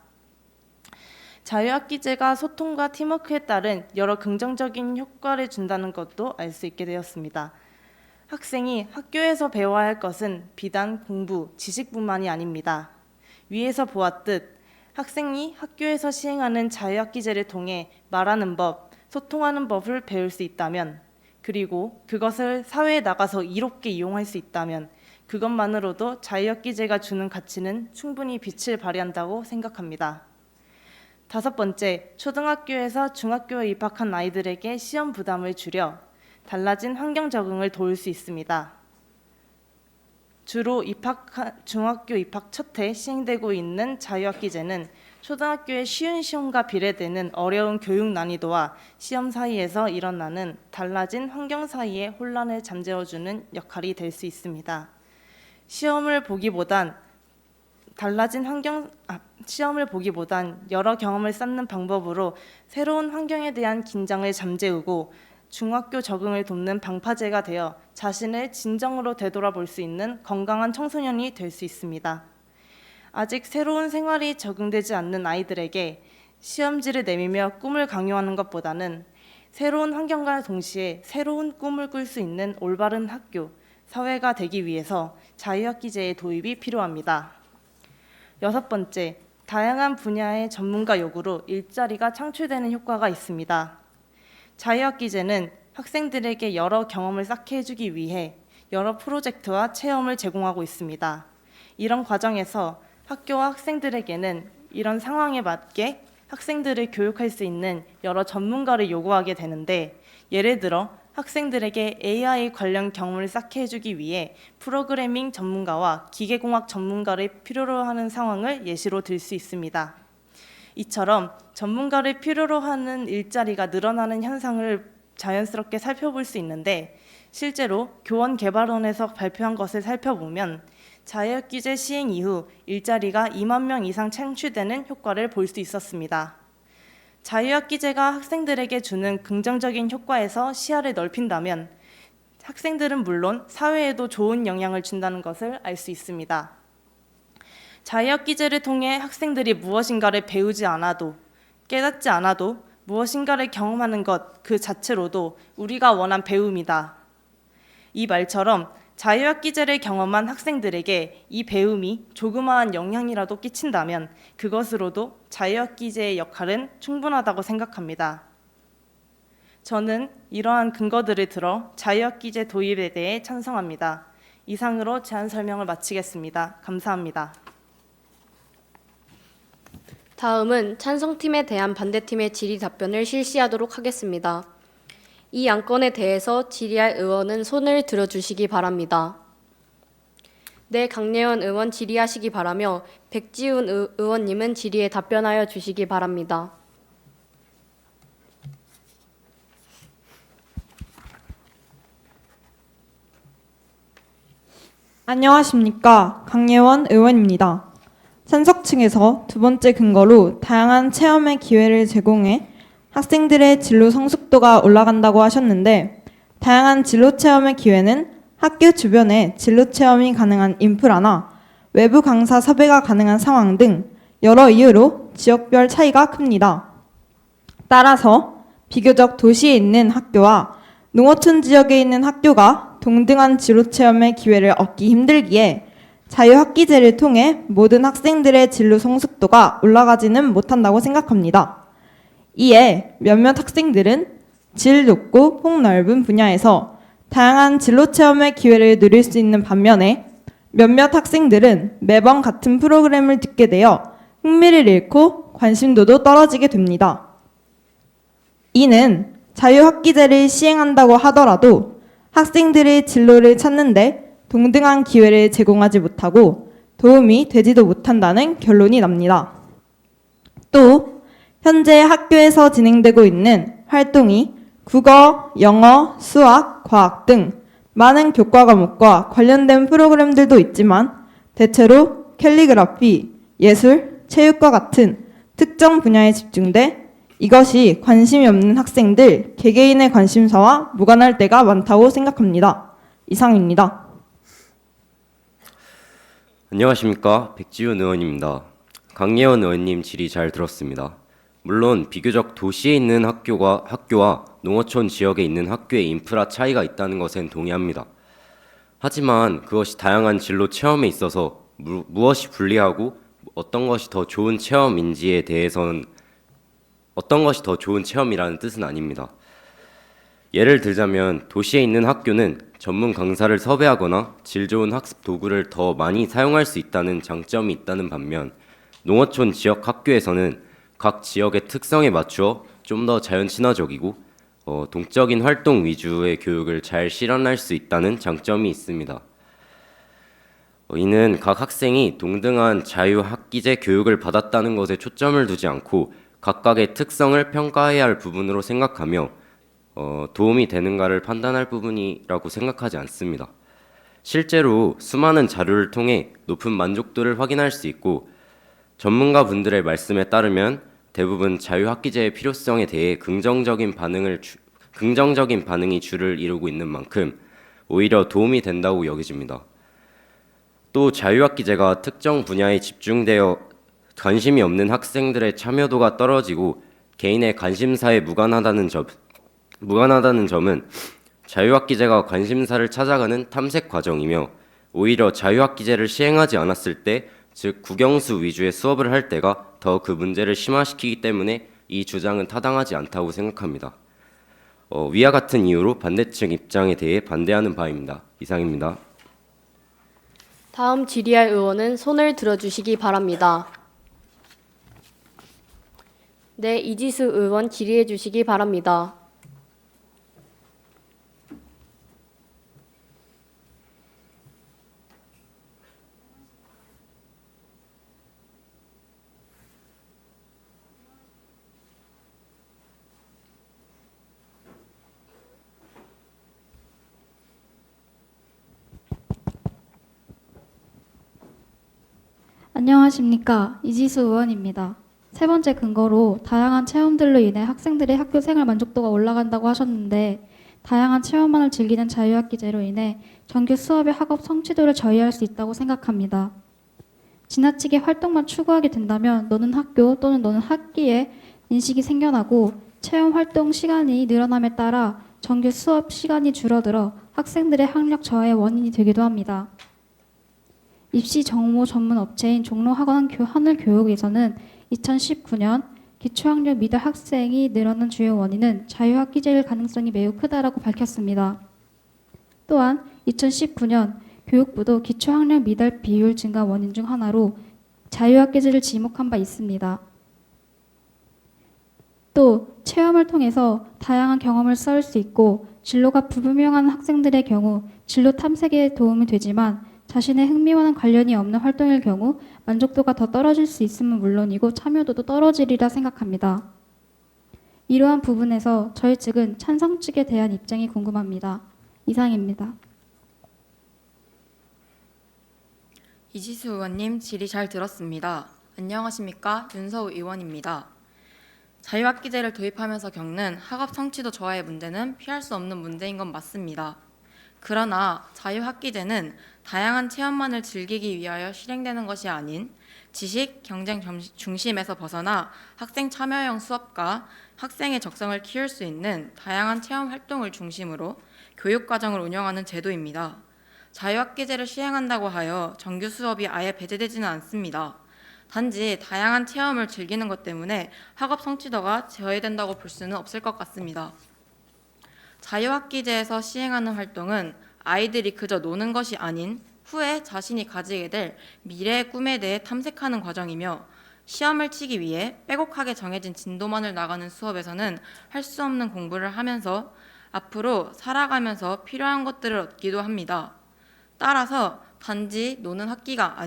자유학기제가 소통과 팀워크에 따른 여러 긍정적인 효과를 준다는 것도 알 수 있게 되었습니다. 학생이 학교에서 배워야 할 것은 비단 공부, 지식뿐만이 아닙니다. 위에서 보았듯 학생이 학교에서 시행하는 자유학기제를 통해 말하는 법, 소통하는 법을 배울 수 있다면, 그리고 그것을 사회에 나가서 이롭게 이용할 수 있다면 그것만으로도 자유학기제가 주는 가치는 충분히 빛을 발휘한다고 생각합니다. 다섯 번째, 초등학교에서 중학교에 입학한 아이들에게 시험 부담을 줄여 달라진 환경 적응을 도울 수 있습니다. 주로 중학교 입학 첫 해 시행되고 있는 자유학기제는 초등학교의 쉬운 시험과 비례되는 어려운 교육 난이도와 시험 사이에서 일어나는 달라진 환경 사이의 혼란을 잠재워주는 역할이 될 수 있습니다. 시험을 보기보단 여러 경험을 쌓는 방법으로 새로운 환경에 대한 긴장을 잠재우고 중학교 적응을 돕는 방파제가 되어 자신을 진정으로 되돌아볼 수 있는 건강한 청소년이 될 수 있습니다. 아직 새로운 생활이 적응되지 않는 아이들에게 시험지를 내밀며 꿈을 강요하는 것보다는 새로운 환경과 동시에 새로운 꿈을 꿀 수 있는 올바른 학교, 사회가 되기 위해서 자유학기제의 도입이 필요합니다. 여섯 번째, 다양한 분야의 전문가 요구로 일자리가 창출되는 효과가 있습니다. 자유학기제는 학생들에게 여러 경험을 쌓게 해주기 위해 여러 프로젝트와 체험을 제공하고 있습니다. 이런 과정에서 학교와 학생들에게는 이런 상황에 맞게 학생들을 교육할 수 있는 여러 전문가를 요구하게 되는데, 예를 들어 학생들에게 AI 관련 경험을 쌓게 해주기 위해 프로그래밍 전문가와 기계공학 전문가를 필요로 하는 상황을 예시로 들 수 있습니다. 이처럼 전문가를 필요로 하는 일자리가 늘어나는 현상을 자연스럽게 살펴볼 수 있는데, 실제로 교원개발원에서 발표한 것을 살펴보면 자유학기제 시행 이후 일자리가 2만 명 이상 창출되는 효과를 볼 수 있었습니다. 자유학기제가 학생들에게 주는 긍정적인 효과에서 시야를 넓힌다면 학생들은 물론 사회에도 좋은 영향을 준다는 것을 알 수 있습니다. 자유학기제를 통해 학생들이 무엇인가를 배우지 않아도, 깨닫지 않아도 무엇인가를 경험하는 것 그 자체로도 우리가 원한 배움이다. 이 말처럼 자유학기제를 경험한 학생들에게 이 배움이 조그마한 영향이라도 끼친다면 그것으로도 자유학기제의 역할은 충분하다고 생각합니다. 저는 이러한 근거들을 들어 자유학기제 도입에 대해 찬성합니다. 이상으로 제안 설명을 마치겠습니다. 감사합니다. 다음은 찬성팀에 대한 반대팀의 질의 답변을 실시하도록 하겠습니다. 이 안건에 대해서 질의할 의원은 손을 들어주시기 바랍니다. 네, 강예원 의원 질의하시기 바라며 백지훈 의원님은 질의에 답변하여 주시기 바랍니다. 안녕하십니까. 강예원 의원입니다. 산석층에서 두 번째 근거로 다양한 체험의 기회를 제공해 학생들의 진로 성숙도가 올라간다고 하셨는데, 다양한 진로 체험의 기회는 학교 주변에 진로 체험이 가능한 인프라나 외부 강사 섭외가 가능한 상황 등 여러 이유로 지역별 차이가 큽니다. 따라서 비교적 도시에 있는 학교와 농어촌 지역에 있는 학교가 동등한 진로 체험의 기회를 얻기 힘들기에 자유학기제를 통해 모든 학생들의 진로 성숙도가 올라가지는 못한다고 생각합니다. 이에 몇몇 학생들은 질 높고 폭넓은 분야에서 다양한 진로 체험의 기회를 누릴 수 있는 반면에 몇몇 학생들은 매번 같은 프로그램을 듣게 되어 흥미를 잃고 관심도도 떨어지게 됩니다. 이는 자유학기제를 시행한다고 하더라도 학생들의 진로를 찾는데 동등한 기회를 제공하지 못하고 도움이 되지도 못한다는 결론이 납니다. 또 현재 학교에서 진행되고 있는 활동이 국어, 영어, 수학, 과학 등 많은 교과 과목과 관련된 프로그램들도 있지만 대체로 캘리그라피, 예술, 체육과 같은 특정 분야에 집중돼 이것이 관심이 없는 학생들 개개인의 관심사와 무관할 때가 많다고 생각합니다. 이상입니다. 안녕하십니까. 백지훈 의원입니다. 강예원 의원님 질의 잘 들었습니다. 물론 비교적 도시에 있는 학교와 농어촌 지역에 있는 학교의 인프라 차이가 있다는 것엔 동의합니다. 하지만 그것이 다양한 진로 체험에 있어서 무엇이 불리하고 어떤 것이 더 좋은 체험인지에 대해서는 어떤 것이 더 좋은 체험이라는 뜻은 아닙니다. 예를 들자면 도시에 있는 학교는 전문 강사를 섭외하거나 질 좋은 학습 도구를 더 많이 사용할 수 있다는 장점이 있다는 반면 농어촌 지역 학교에서는 각 지역의 특성에 맞추어 좀 더 자연 친화적이고 동적인 활동 위주의 교육을 잘 실현할 수 있다는 장점이 있습니다. 이는 각 학생이 동등한 자유학기제 교육을 받았다는 것에 초점을 두지 않고 각각의 특성을 평가해야 할 부분으로 생각하며 도움이 되는가를 판단할 부분이라고 생각하지 않습니다. 실제로 수많은 자료를 통해 높은 만족도를 확인할 수 있고 전문가 분들의 말씀에 따르면 대부분 자유학기제의 필요성에 대해 긍정적인 반응이 주를 이루고 있는 만큼 오히려 도움이 된다고 여겨집니다. 또 자유학기제가 특정 분야에 집중되어 관심이 없는 학생들의 참여도가 떨어지고 개인의 관심사에 무관하다는 점은 자유학기제가 관심사를 찾아가는 탐색 과정이며 오히려 자유학기제를 시행하지 않았을 때, 즉 국영수 위주의 수업을 할 때가 더 그 문제를 심화시키기 때문에 이 주장은 타당하지 않다고 생각합니다. 위와 같은 이유로 반대측 입장에 대해 반대하는 바입니다. 이상입니다. 다음 질의할 의원은 손을 들어주시기 바랍니다. 네, 이지수 의원 질의해 주시기 바랍니다. 안녕하십니까. 이지수 의원입니다. 세 번째 근거로 다양한 체험들로 인해 학생들의 학교 생활 만족도가 올라간다고 하셨는데, 다양한 체험만을 즐기는 자유학기제로 인해 정규 수업의 학업 성취도를 저해할 수 있다고 생각합니다. 지나치게 활동만 추구하게 된다면 너는 학교 또는 너는 학기에 인식이 생겨나고 체험 활동 시간이 늘어남에 따라 정규 수업 시간이 줄어들어 학생들의 학력 저하의 원인이 되기도 합니다. 입시 정모 전문 업체인 종로학원 하늘교육에서는 2019년 기초학력 미달 학생이 늘어난 주요 원인은 자유학기제일 가능성이 매우 크다라고 밝혔습니다. 또한 2019년 교육부도 기초학력 미달 비율 증가 원인 중 하나로 자유학기제를 지목한 바 있습니다. 또 체험을 통해서 다양한 경험을 쌓을 수 있고 진로가 불분명한 학생들의 경우 진로 탐색에 도움이 되지만 자신의 흥미와는 관련이 없는 활동일 경우 만족도가 더 떨어질 수 있음은 물론이고 참여도도 떨어지리라 생각합니다. 이러한 부분에서 저희 측은 찬성 측에 대한 입장이 궁금합니다. 이상입니다. 이지수 의원님 질의 잘 들었습니다. 안녕하십니까? 윤서우 의원입니다. 자유학기제를 도입하면서 겪는 학업 성취도 저하의 문제는 피할 수 없는 문제인 건 맞습니다. 그러나 자유학기제는 다양한 체험만을 즐기기 위하여 실행되는 것이 아닌 지식, 경쟁 중심에서 벗어나 학생 참여형 수업과 학생의 적성을 키울 수 있는 다양한 체험 활동을 중심으로 교육과정을 운영하는 제도입니다. 자유학기제를 시행한다고 하여 정규 수업이 아예 배제되지는 않습니다. 단지 다양한 체험을 즐기는 것 때문에 학업 성취도가 저해된다고 볼 수는 없을 것 같습니다. 자유학기제에서 시행하는 활동은 아이들이 그저 노는 것이 아닌 후에 자신이 가지게 될 미래의 꿈에 대해 탐색하는 과정이며 시험을 치기 위해 빼곡하게 정해진 진도만을 나가는 수업에서는 할 수 없는 공부를 하면서 앞으로 살아가면서 필요한 것들을 얻기도 합니다. 따라서 단지 노는 학기가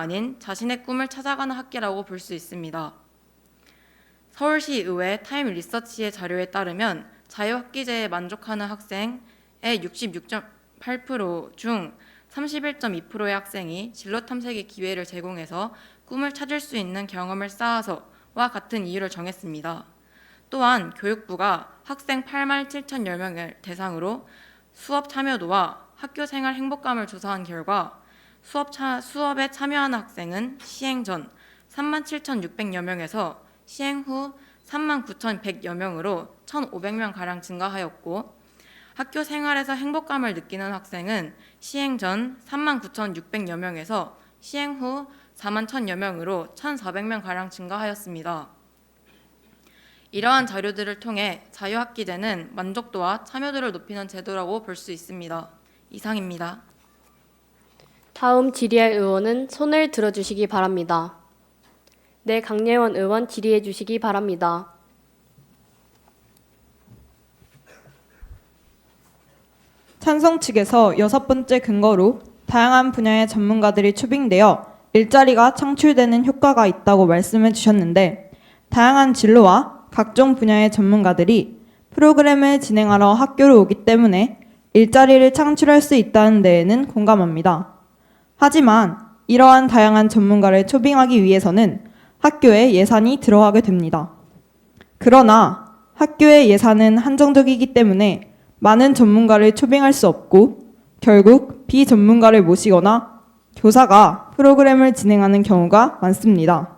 아닌 자신의 꿈을 찾아가는 학기라고 볼 수 있습니다. 서울시의회 타임 리서치의 자료에 따르면 자유학기제에 만족하는 학생의 66.8% 중 31.2%의 학생이 진로 탐색의 기회를 제공해서 꿈을 찾을 수 있는 경험을 쌓아서와 같은 이유를 정했습니다. 또한 교육부가 학생 87,010명을 대상으로 수업 참여도와 학교생활 행복감을 조사한 결과 수업에 참여하는 학생은 시행 전 37,600여 명에서 시행 후 39,100여 명으로 1,500명가량 증가하였고 학교 생활에서 행복감을 느끼는 학생은 시행 전 39,600여 명에서 시행 후 41,000여 명으로 1,400명가량 증가하였습니다. 이러한 자료들을 통해 자유학기제는 만족도와 참여도를 높이는 제도라고 볼 수 있습니다. 이상입니다. 다음 질의할 의원은 손을 들어주시기 바랍니다. 네, 강예원 의원 질의해 주시기 바랍니다. 찬성 측에서 6번째 근거로 다양한 분야의 전문가들이 초빙되어 일자리가 창출되는 효과가 있다고 말씀해 주셨는데 다양한 진로와 각종 분야의 전문가들이 프로그램을 진행하러 학교로 오기 때문에 일자리를 창출할 수 있다는 데에는 공감합니다. 하지만 이러한 다양한 전문가를 초빙하기 위해서는 학교에 예산이 들어가게 됩니다. 그러나 학교의 예산은 한정적이기 때문에 많은 전문가를 초빙할 수 없고 결국 비전문가를 모시거나 교사가 프로그램을 진행하는 경우가 많습니다.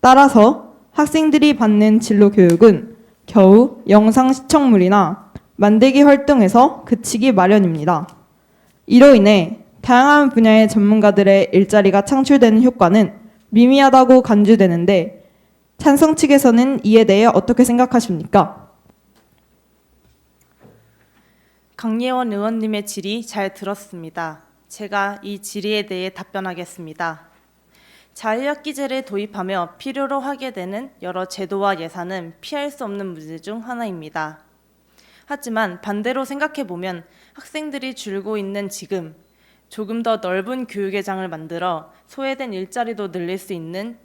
따라서 학생들이 받는 진로 교육은 겨우 영상 시청물이나 만들기 활동에서 그치기 마련입니다. 이로 인해 다양한 분야의 전문가들의 일자리가 창출되는 효과는 미미하다고 간주되는데 찬성 측에서는 이에 대해 어떻게 생각하십니까? 강예원 의원님의 질의 잘 들었습니다. 제가 이 질의에 대해 답변하겠습니다. 자유학기제를 도입하며 필요로 하게 되는 여러 제도와 예산은 피할 수 없는 문제 중 하나입니다. 하지만 반대로 생각해보면 학생들이 줄고 있는 지금 조금 더 넓은 교육의 장을 만들어 소외된 일자리도 늘릴 수 있는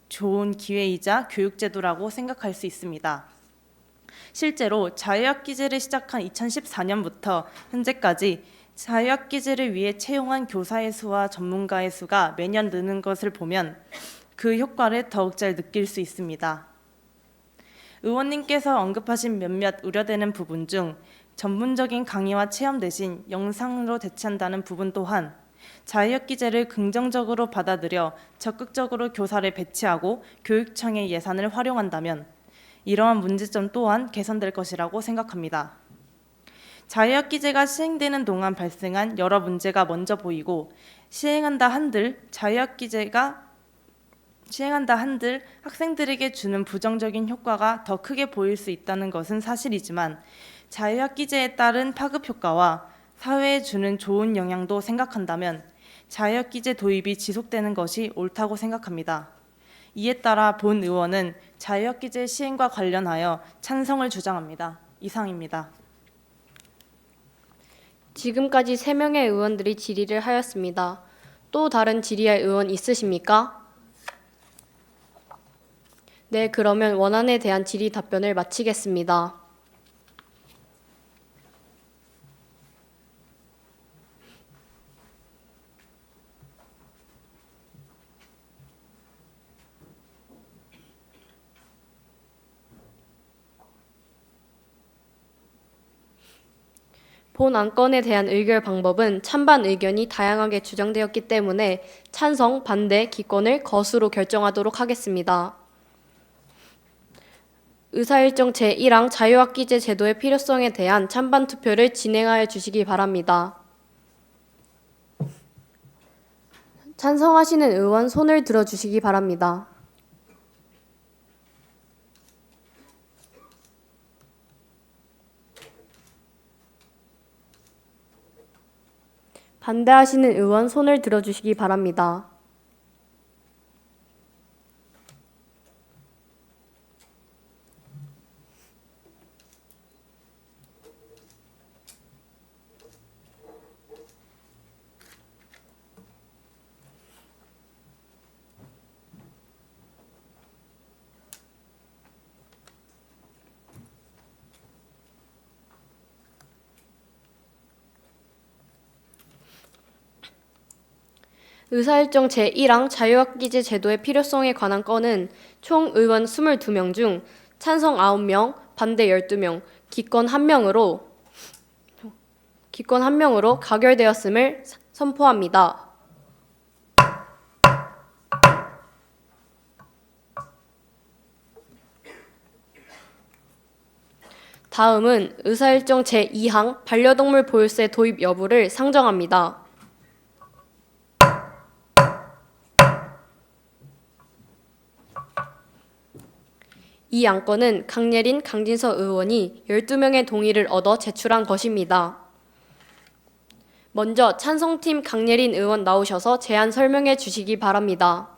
좋은 기회이자 교육제도라고 생각할 수 있습니다. 실제로 자유학기제를 시작한 2014년부터 현재까지 자유학기제를 위해 채용한 교사의 수와 전문가의 수가 매년 느는 것을 보면 그 효과를 더욱 잘 느낄 수 있습니다. 의원님께서 언급하신 몇몇 우려되는 부분 중 전문적인 강의와 체험 대신 영상으로 대체한다는 부분 또한 자유학기제를 긍정적으로 받아들여 적극적으로 교사를 배치하고 교육청의 예산을 활용한다면 이러한 문제점 또한 개선될 것이라고 생각합니다. 자유학기제가 시행되는 동안 발생한 여러 문제가 먼저 보이고 시행한다 한들 학생들에게 주는 부정적인 효과가 더 크게 보일 수 있다는 것은 사실이지만 자유학기제에 따른 파급 효과와 사회에 주는 좋은 영향도 생각한다면 자유학기제 도입이 지속되는 것이 옳다고 생각합니다. 이에 따라 본 의원은 자유학기제 시행과 관련하여 찬성을 주장합니다. 이상입니다. 지금까지 3명의 의원들이 질의를 하였습니다. 또 다른 질의할 의원 있으십니까? 네, 그러면 원안에 대한 질의 답변을 마치겠습니다. 본 안건에 대한 의결 방법은 찬반 의견이 다양하게 주장되었기 때문에 찬성, 반대, 기권을 거수로 결정하도록 하겠습니다. 의사일정 제1항 자유학기제 제도의 필요성에 대한 찬반 투표를 진행하여 주시기 바랍니다. 찬성하시는 의원 손을 들어주시기 바랍니다. 반대하시는 의원 손을 들어주시기 바랍니다. 의사일정 제1항 자유학기제 제도의 필요성에 관한 건은 총 의원 22명 중 찬성 9명, 반대 12명, 기권 1명으로 가결되었음을 선포합니다. 다음은 의사일정 제2항 반려동물 보유세 도입 여부를 상정합니다. 이 안건은 강예린, 강진서 의원이 12명의 동의를 얻어 제출한 것입니다. 먼저 찬성팀 강예린 의원 나오셔서 제안 설명해 주시기 바랍니다.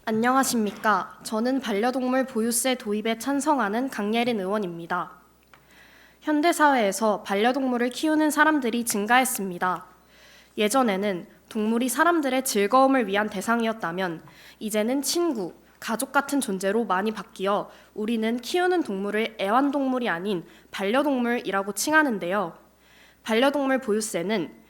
안녕하십니까. 저는 반려동물 보유세 도입에 찬성하는 강예린 의원입니다. 현대사회에서 반려동물을 키우는 사람들이 증가했습니다. 예전에는 동물이 사람들의 즐거움을 위한 대상이었다면 이제는 친구, 가족 같은 존재로 많이 바뀌어 우리는 키우는 동물을 애완동물이 아닌 반려동물이라고 칭하는데요. 반려동물 보유세는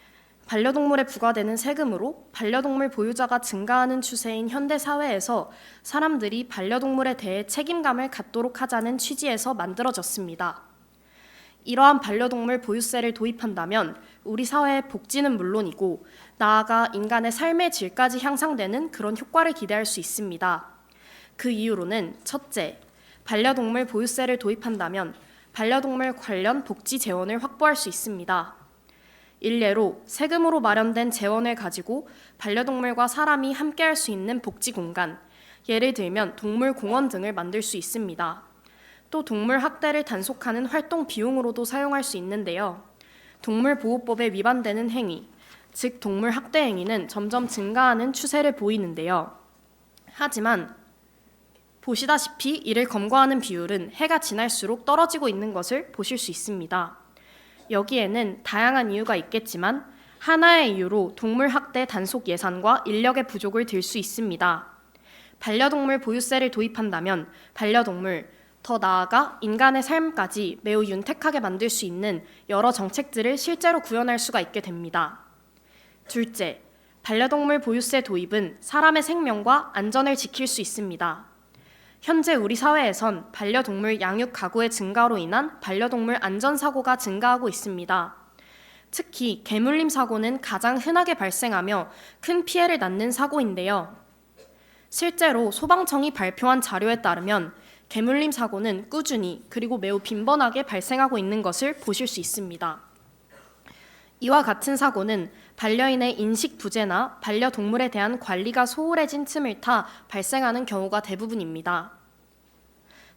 반려동물에 부과되는 세금으로 반려동물 보유자가 증가하는 추세인 현대사회에서 사람들이 반려동물에 대해 책임감을 갖도록 하자는 취지에서 만들어졌습니다. 이러한 반려동물 보유세를 도입한다면 우리 사회의 복지는 물론이고 나아가 인간의 삶의 질까지 향상되는 그런 효과를 기대할 수 있습니다. 그 이유로는 첫째, 반려동물 보유세를 도입한다면 반려동물 관련 복지 재원을 확보할 수 있습니다. 일례로 세금으로 마련된 재원을 가지고 반려동물과 사람이 함께할 수 있는 복지 공간, 예를 들면 동물공원 등을 만들 수 있습니다. 또 동물 학대를 단속하는 활동 비용으로도 사용할 수 있는데요. 동물보호법에 위반되는 행위, 즉 동물 학대 행위는 점점 증가하는 추세를 보이는데요. 하지만 보시다시피 이를 검거하는 비율은 해가 지날수록 떨어지고 있는 것을 보실 수 있습니다. 여기에는 다양한 이유가 있겠지만 하나의 이유로 동물 학대 단속 예산과 인력의 부족을 들 수 있습니다. 반려동물 보유세를 도입한다면 반려동물, 더 나아가 인간의 삶까지 매우 윤택하게 만들 수 있는 여러 정책들을 실제로 구현할 수가 있게 됩니다. 둘째, 반려동물 보유세 도입은 사람의 생명과 안전을 지킬 수 있습니다. 현재 우리 사회에선 반려동물 양육 가구의 증가로 인한 반려동물 안전사고가 증가하고 있습니다. 특히 개물림 사고는 가장 흔하게 발생하며 큰 피해를 낳는 사고인데요. 실제로 소방청이 발표한 자료에 따르면 개물림 사고는 꾸준히 그리고 매우 빈번하게 발생하고 있는 것을 보실 수 있습니다. 이와 같은 사고는 반려인의 인식 부재나 반려동물에 대한 관리가 소홀해진 틈을 타 발생하는 경우가 대부분입니다.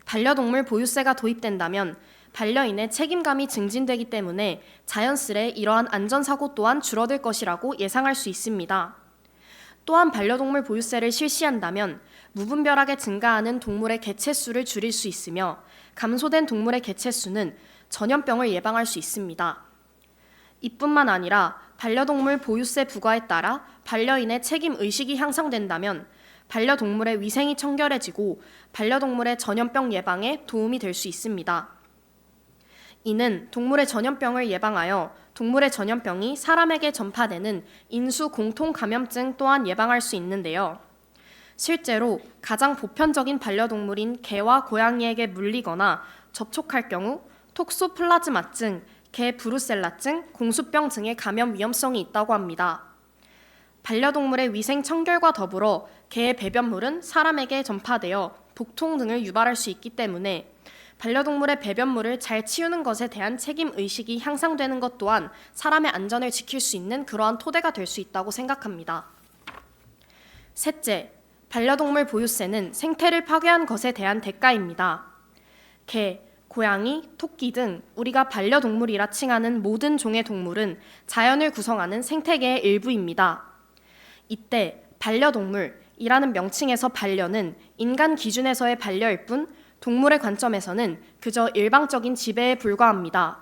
반려동물 보유세가 도입된다면 반려인의 책임감이 증진되기 때문에 자연스레 이러한 안전사고 또한 줄어들 것이라고 예상할 수 있습니다. 또한 반려동물 보유세를 실시한다면 무분별하게 증가하는 동물의 개체수를 줄일 수 있으며 감소된 동물의 개체수는 전염병을 예방할 수 있습니다. 이뿐만 아니라 반려동물 보유세 부과에 따라 반려인의 책임 의식이 향상된다면 반려동물의 위생이 청결해지고 반려동물의 전염병 예방에 도움이 될 수 있습니다. 이는 동물의 전염병을 예방하여 동물의 전염병이 사람에게 전파되는 인수 공통 감염증 또한 예방할 수 있는데요. 실제로 가장 보편적인 반려동물인 개와 고양이에게 물리거나 접촉할 경우 톡소플라즈마증, 개 브루셀라증, 공수병 등의 감염 위험성이 있다고 합니다. 반려동물의 위생 청결과 더불어 개의 배변물은 사람에게 전파되어 복통 등을 유발할 수 있기 때문에 반려동물의 배변물을 잘 치우는 것에 대한 책임 의식이 향상되는 것 또한 사람의 안전을 지킬 수 있는 그러한 토대가 될 수 있다고 생각합니다. 셋째, 반려동물 보유세는 생태를 파괴한 것에 대한 대가입니다. 개, 고양이, 토끼 등 우리가 반려동물이라 칭하는 모든 종의 동물은 자연을 구성하는 생태계의 일부입니다. 이때 반려동물이라는 명칭에서 반려는 인간 기준에서의 반려일 뿐 동물의 관점에서는 그저 일방적인 지배에 불과합니다.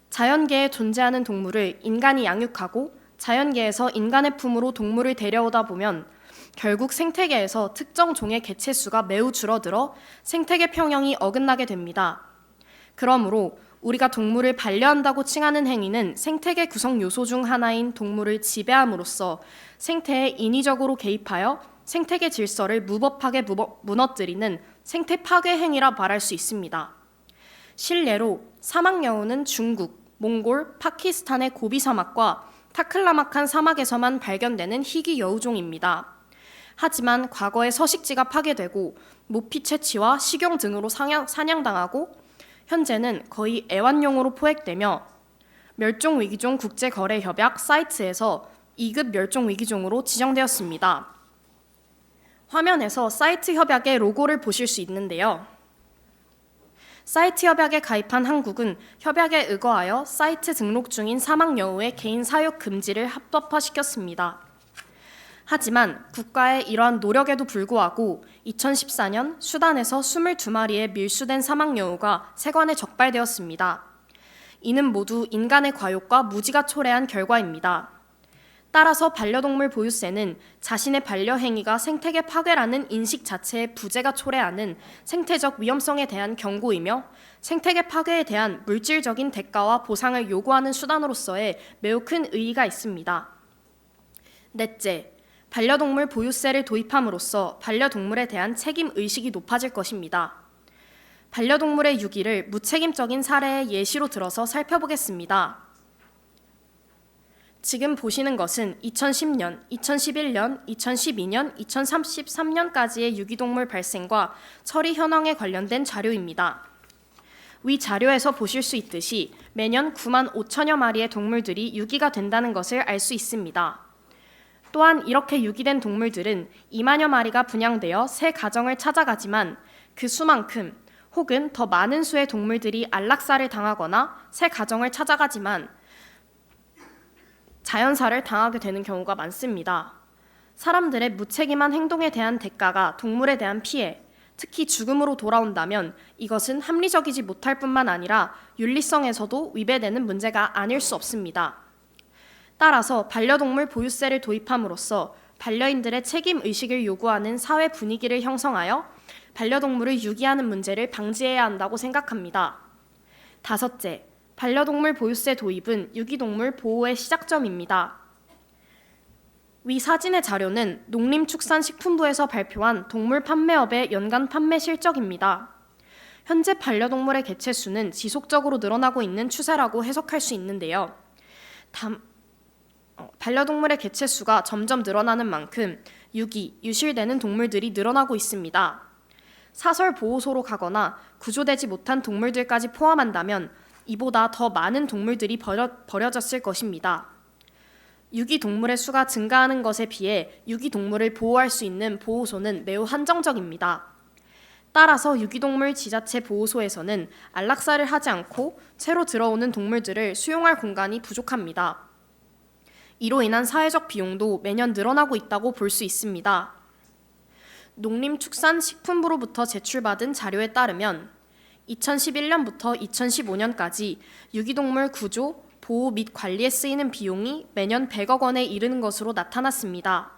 자연계에 존재하는 동물을 인간이 양육하고 자연계에서 인간의 품으로 동물을 데려오다 보면 결국 생태계에서 특정 종의 개체수가 매우 줄어들어 생태계 평형이 어긋나게 됩니다. 그러므로 우리가 동물을 반려한다고 칭하는 행위는 생태계 구성 요소 중 하나인 동물을 지배함으로써 생태에 인위적으로 개입하여 생태계 질서를 무법하게 무너뜨리는 생태 파괴 행위라 말할 수 있습니다. 실례로 사막여우는 중국, 몽골, 파키스탄의 고비 사막과 타클라마칸 사막에서만 발견되는 희귀 여우종입니다. 하지만 과거에 서식지가 파괴되고 모피 채취와 식용 등으로 사냥당하고 현재는 거의 애완용으로 포획되며 멸종위기종 국제거래협약 사이트에서 2급 멸종위기종으로 지정되었습니다. 화면에서 사이트 협약의 로고를 보실 수 있는데요. 사이트 협약에 가입한 한국은 협약에 의거하여 사이트 등록 중인 사막여우의 개인 사육 금지를 합법화시켰습니다. 하지만 국가의 이러한 노력에도 불구하고 2014년 수단에서 22마리의 밀수된 사막여우가 세관에 적발되었습니다. 이는 모두 인간의 과욕과 무지가 초래한 결과입니다. 따라서 반려동물 보유세는 자신의 반려 행위가 생태계 파괴라는 인식 자체의 부재가 초래하는 생태적 위험성에 대한 경고이며 생태계 파괴에 대한 물질적인 대가와 보상을 요구하는 수단으로서의 매우 큰 의의가 있습니다. 넷째, 반려동물 보유세를 도입함으로써 반려동물에 대한 책임 의식이 높아질 것입니다. 반려동물의 유기를 무책임적인 사례의 예시로 들어서 살펴보겠습니다. 지금 보시는 것은 2010년, 2011년, 2012년, 2033년까지의 유기동물 발생과 처리 현황에 관련된 자료입니다. 위 자료에서 보실 수 있듯이 매년 9만 5천여 마리의 동물들이 유기가 된다는 것을 알 수 있습니다. 또한 이렇게 유기된 동물들은 2만여 마리가 분양되어 새 가정을 찾아가지만 그 수만큼 혹은 더 많은 수의 동물들이 안락사를 당하거나 새 가정을 찾아가지만 자연사를 당하게 되는 경우가 많습니다. 사람들의 무책임한 행동에 대한 대가가 동물에 대한 피해, 특히 죽음으로 돌아온다면 이것은 합리적이지 못할 뿐만 아니라 윤리성에서도 위배되는 문제가 아닐 수 없습니다. 따라서 반려동물 보유세를 도입함으로써 반려인들의 책임 의식을 요구하는 사회 분위기를 형성하여 반려동물을 유기하는 문제를 방지해야 한다고 생각합니다. 다섯째, 반려동물 보유세 도입은 유기동물 보호의 시작점입니다. 위 사진의 자료는 농림축산식품부에서 발표한 동물 판매업의 연간 판매 실적입니다. 현재 반려동물의 개체 수는 지속적으로 늘어나고 있는 추세라고 해석할 수 있는데요. 반려동물의 개체 수가 점점 늘어나는 만큼 유실되는 동물들이 늘어나고 있습니다. 사설 보호소로 가거나 구조되지 못한 동물들까지 포함한다면 이보다 더 많은 동물들이 버려졌을 것입니다. 유기동물의 수가 증가하는 것에 비해 유기동물을 보호할 수 있는 보호소는 매우 한정적입니다. 따라서 유기동물 지자체 보호소에서는 안락사를 하지 않고 새로 들어오는 동물들을 수용할 공간이 부족합니다. 이로 인한 사회적 비용도 매년 늘어나고 있다고 볼 수 있습니다. 농림축산식품부로부터 제출받은 자료에 따르면 2011년부터 2015년까지 유기동물 구조, 보호 및 관리에 쓰이는 비용이 매년 100억 원에 이르는 것으로 나타났습니다.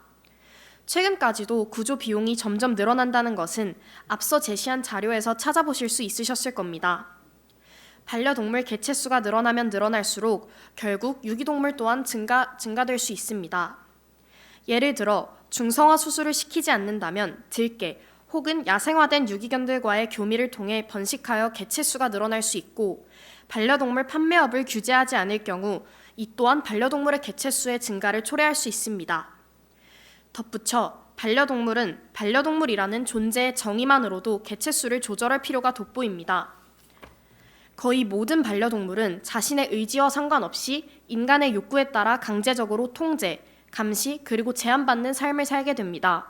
최근까지도 구조 비용이 점점 늘어난다는 것은 앞서 제시한 자료에서 찾아보실 수 있으셨을 겁니다. 반려동물 개체 수가 늘어나면 늘어날수록 결국 유기동물 또한 증가될 수 있습니다. 예를 들어 중성화 수술을 시키지 않는다면 들개 혹은 야생화된 유기견들과의 교미를 통해 번식하여 개체 수가 늘어날 수 있고, 반려동물 판매업을 규제하지 않을 경우 이 또한 반려동물의 개체 수의 증가를 초래할 수 있습니다. 덧붙여 반려동물은 반려동물이라는 존재의 정의만으로도 개체 수를 조절할 필요가 돋보입니다. 거의 모든 반려동물은 자신의 의지와 상관없이 인간의 욕구에 따라 강제적으로 통제, 감시, 그리고 제한받는 삶을 살게 됩니다.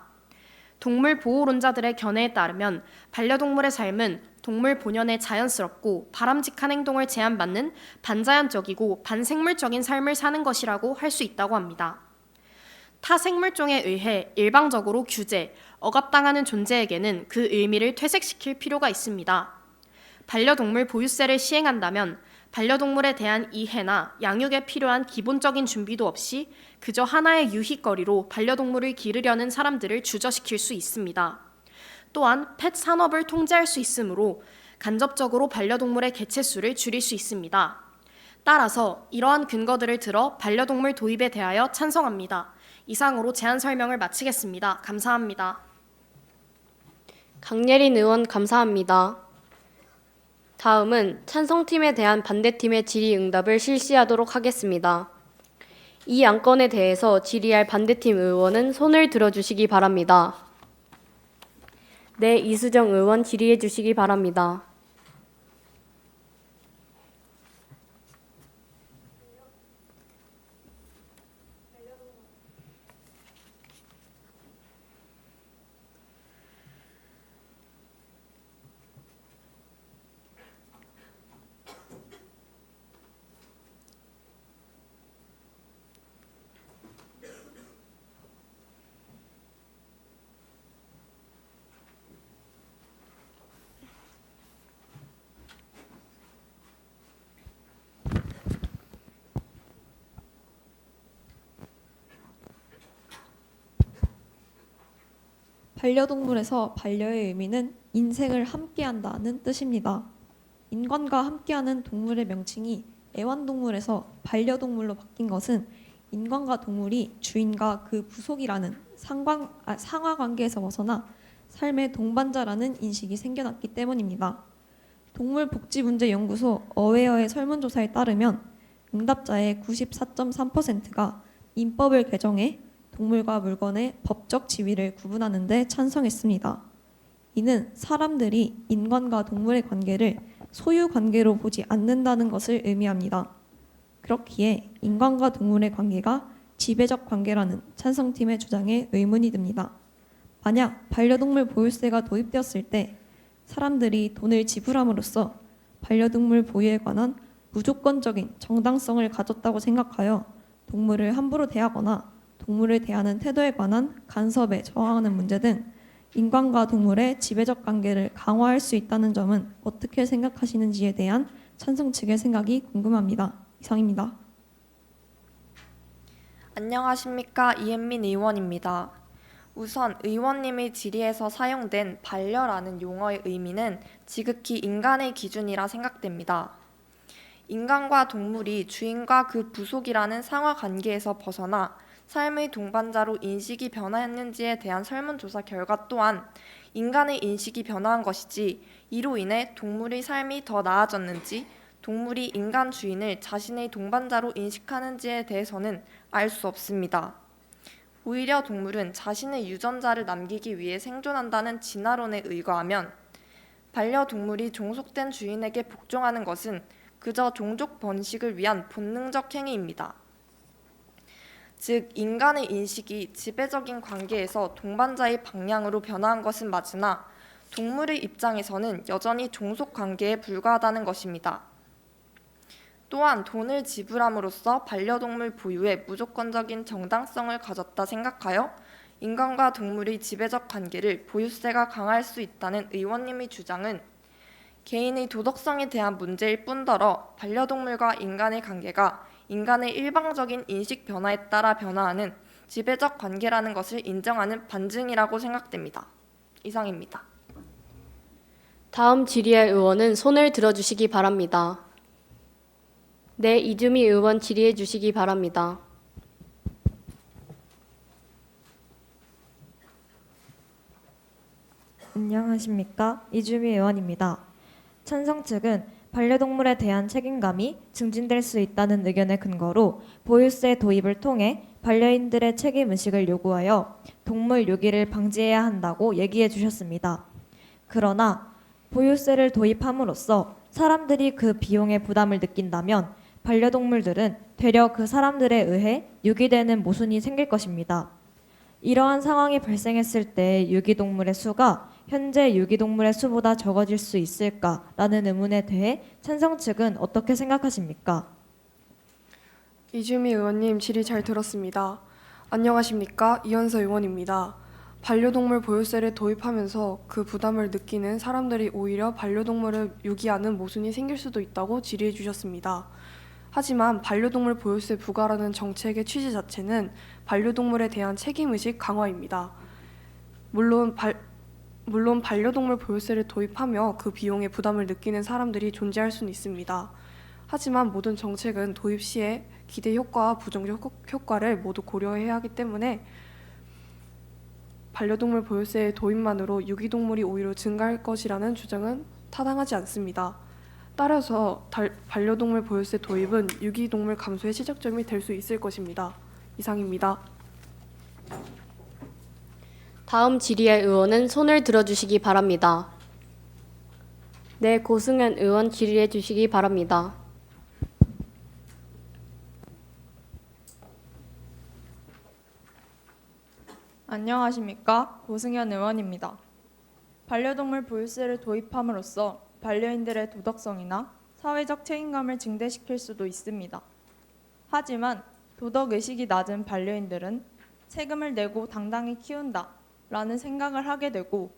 동물 보호론자들의 견해에 따르면 반려동물의 삶은 동물 본연의 자연스럽고 바람직한 행동을 제한받는 반자연적이고 반생물적인 삶을 사는 것이라고 할 수 있다고 합니다. 타 생물종에 의해 일방적으로 규제, 억압당하는 존재에게는 그 의미를 퇴색시킬 필요가 있습니다. 반려동물 보유세를 시행한다면 반려동물에 대한 이해나 양육에 필요한 기본적인 준비도 없이 그저 하나의 유희거리로 반려동물을 기르려는 사람들을 주저시킬 수 있습니다. 또한 펫 산업을 통제할 수 있으므로 간접적으로 반려동물의 개체 수를 줄일 수 있습니다. 따라서 이러한 근거들을 들어 반려동물 도입에 대하여 찬성합니다. 이상으로 제안 설명을 마치겠습니다. 감사합니다. 강예린 의원 감사합니다. 다음은 찬성팀에 대한 반대팀의 질의응답을 실시하도록 하겠습니다. 이 안건에 대해서 질의할 반대팀 의원은 손을 들어주시기 바랍니다. 네, 이수정 의원 질의해 주시기 바랍니다. 반려동물에서 반려의 의미는 인생을 함께한다는 뜻입니다. 인간과 함께하는 동물의 명칭이 애완동물에서 반려동물로 바뀐 것은 인간과 동물이 주인과 그 부속이라는 상하관계에서 벗어나 삶의 동반자라는 인식이 생겨났기 때문입니다. 동물복지문제연구소 어웨어의 설문조사에 따르면 응답자의 94.3%가 민법을 개정해 동물과 물건의 법적 지위를 구분하는 데 찬성했습니다. 이는 사람들이 인간과 동물의 관계를 소유 관계로 보지 않는다는 것을 의미합니다. 그렇기에 인간과 동물의 관계가 지배적 관계라는 찬성팀의 주장에 의문이 듭니다. 만약 반려동물 보유세가 도입되었을 때 사람들이 돈을 지불함으로써 반려동물 보유에 관한 무조건적인 정당성을 가졌다고 생각하여 동물을 함부로 대하거나 동물을 대하는 태도에 관한 간섭에 저항하는 문제 등 인간과 동물의 지배적 관계를 강화할 수 있다는 점은 어떻게 생각하시는지에 대한 찬성 측의 생각이 궁금합니다. 이상입니다. 안녕하십니까. 이은민 의원입니다. 우선 의원님의 질의에서 사용된 반려라는 용어의 의미는 지극히 인간의 기준이라 생각됩니다. 인간과 동물이 주인과 그 부속이라는 상하 관계에서 벗어나 삶의 동반자로 인식이 변화했는지에 대한 설문조사 결과 또한 인간의 인식이 변화한 것이지 이로 인해 동물의 삶이 더 나아졌는지 동물이 인간 주인을 자신의 동반자로 인식하는지에 대해서는 알 수 없습니다. 오히려 동물은 자신의 유전자를 남기기 위해 생존한다는 진화론에 의거하면 반려동물이 종속된 주인에게 복종하는 것은 그저 종족 번식을 위한 본능적 행위입니다. 즉, 인간의 인식이 지배적인 관계에서 동반자의 방향으로 변화한 것은 맞으나 동물의 입장에서는 여전히 종속 관계에 불과하다는 것입니다. 또한 돈을 지불함으로써 반려동물 보유에 무조건적인 정당성을 가졌다 생각하여 인간과 동물의 지배적 관계를 보유세가 강화할 수 있다는 의원님의 주장은 개인의 도덕성에 대한 문제일 뿐더러 반려동물과 인간의 관계가 인간의 일방적인 인식 변화에 따라 변화하는 지배적 관계라는 것을 인정하는 반증이라고 생각됩니다. 이상입니다. 다음 질의의 의원은 손을 들어주시기 바랍니다. 네, 이주미 의원 질의해 주시기 바랍니다. 안녕하십니까? 이주미 의원입니다. 찬성 측은 반려동물에 대한 책임감이 증진될 수 있다는 의견의 근거로 보유세 도입을 통해 반려인들의 책임의식을 요구하여 동물 유기를 방지해야 한다고 얘기해 주셨습니다. 그러나 보유세를 도입함으로써 사람들이 그 비용의 부담을 느낀다면 반려동물들은 되려 그 사람들에 의해 유기되는 모순이 생길 것입니다. 이러한 상황이 발생했을 때 유기동물의 수가 현재 유기동물의 수보다 적어질 수 있을까라는 의문에 대해 찬성 측은 어떻게 생각하십니까? 이주미 의원님 질의 잘 들었습니다. 안녕하십니까? 이현서 의원입니다. 반려동물 보유세를 도입하면서 그 부담을 느끼는 사람들이 오히려 반려동물을 유기하는 모순이 생길 수도 있다고 질의해 주셨습니다. 하지만 반려동물 보유세 부과라는 정책의 취지 자체는 반려동물에 대한 책임의식 강화입니다. 물론 반려동물 보유세를 도입하며 그 비용의 부담을 느끼는 사람들이 존재할 수는 있습니다. 하지만 모든 정책은 도입 시에 기대 효과와 부정적 효과를 모두 고려해야 하기 때문에 반려동물 보유세 도입만으로 유기동물이 오히려 증가할 것이라는 주장은 타당하지 않습니다. 따라서 반려동물 보유세 도입은 유기동물 감소의 시작점이 될 수 있을 것입니다. 이상입니다. 다음 질의의 의원은 손을 들어주시기 바랍니다. 네, 고승현 의원 질의해 주시기 바랍니다. 안녕하십니까? 고승현 의원입니다. 반려동물 보유세를 도입함으로써 반려인들의 도덕성이나 사회적 책임감을 증대시킬 수도 있습니다. 하지만 도덕의식이 낮은 반려인들은 세금을 내고 당당히 키운다 라는 생각을 하게 되고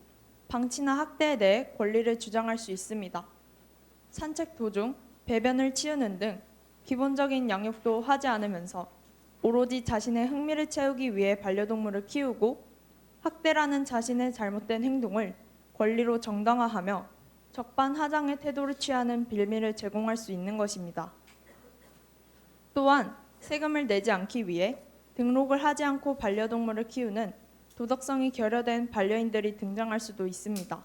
방치나 학대에 대해 권리를 주장할 수 있습니다. 산책 도중 배변을 치우는 등 기본적인 양육도 하지 않으면서 오로지 자신의 흥미를 채우기 위해 반려동물을 키우고 학대라는 자신의 잘못된 행동을 권리로 정당화하며 적반하장의 태도를 취하는 빌미를 제공할 수 있는 것입니다. 또한 세금을 내지 않기 위해 등록을 하지 않고 반려동물을 키우는 도덕성이 결여된 반려인들이 등장할 수도 있습니다.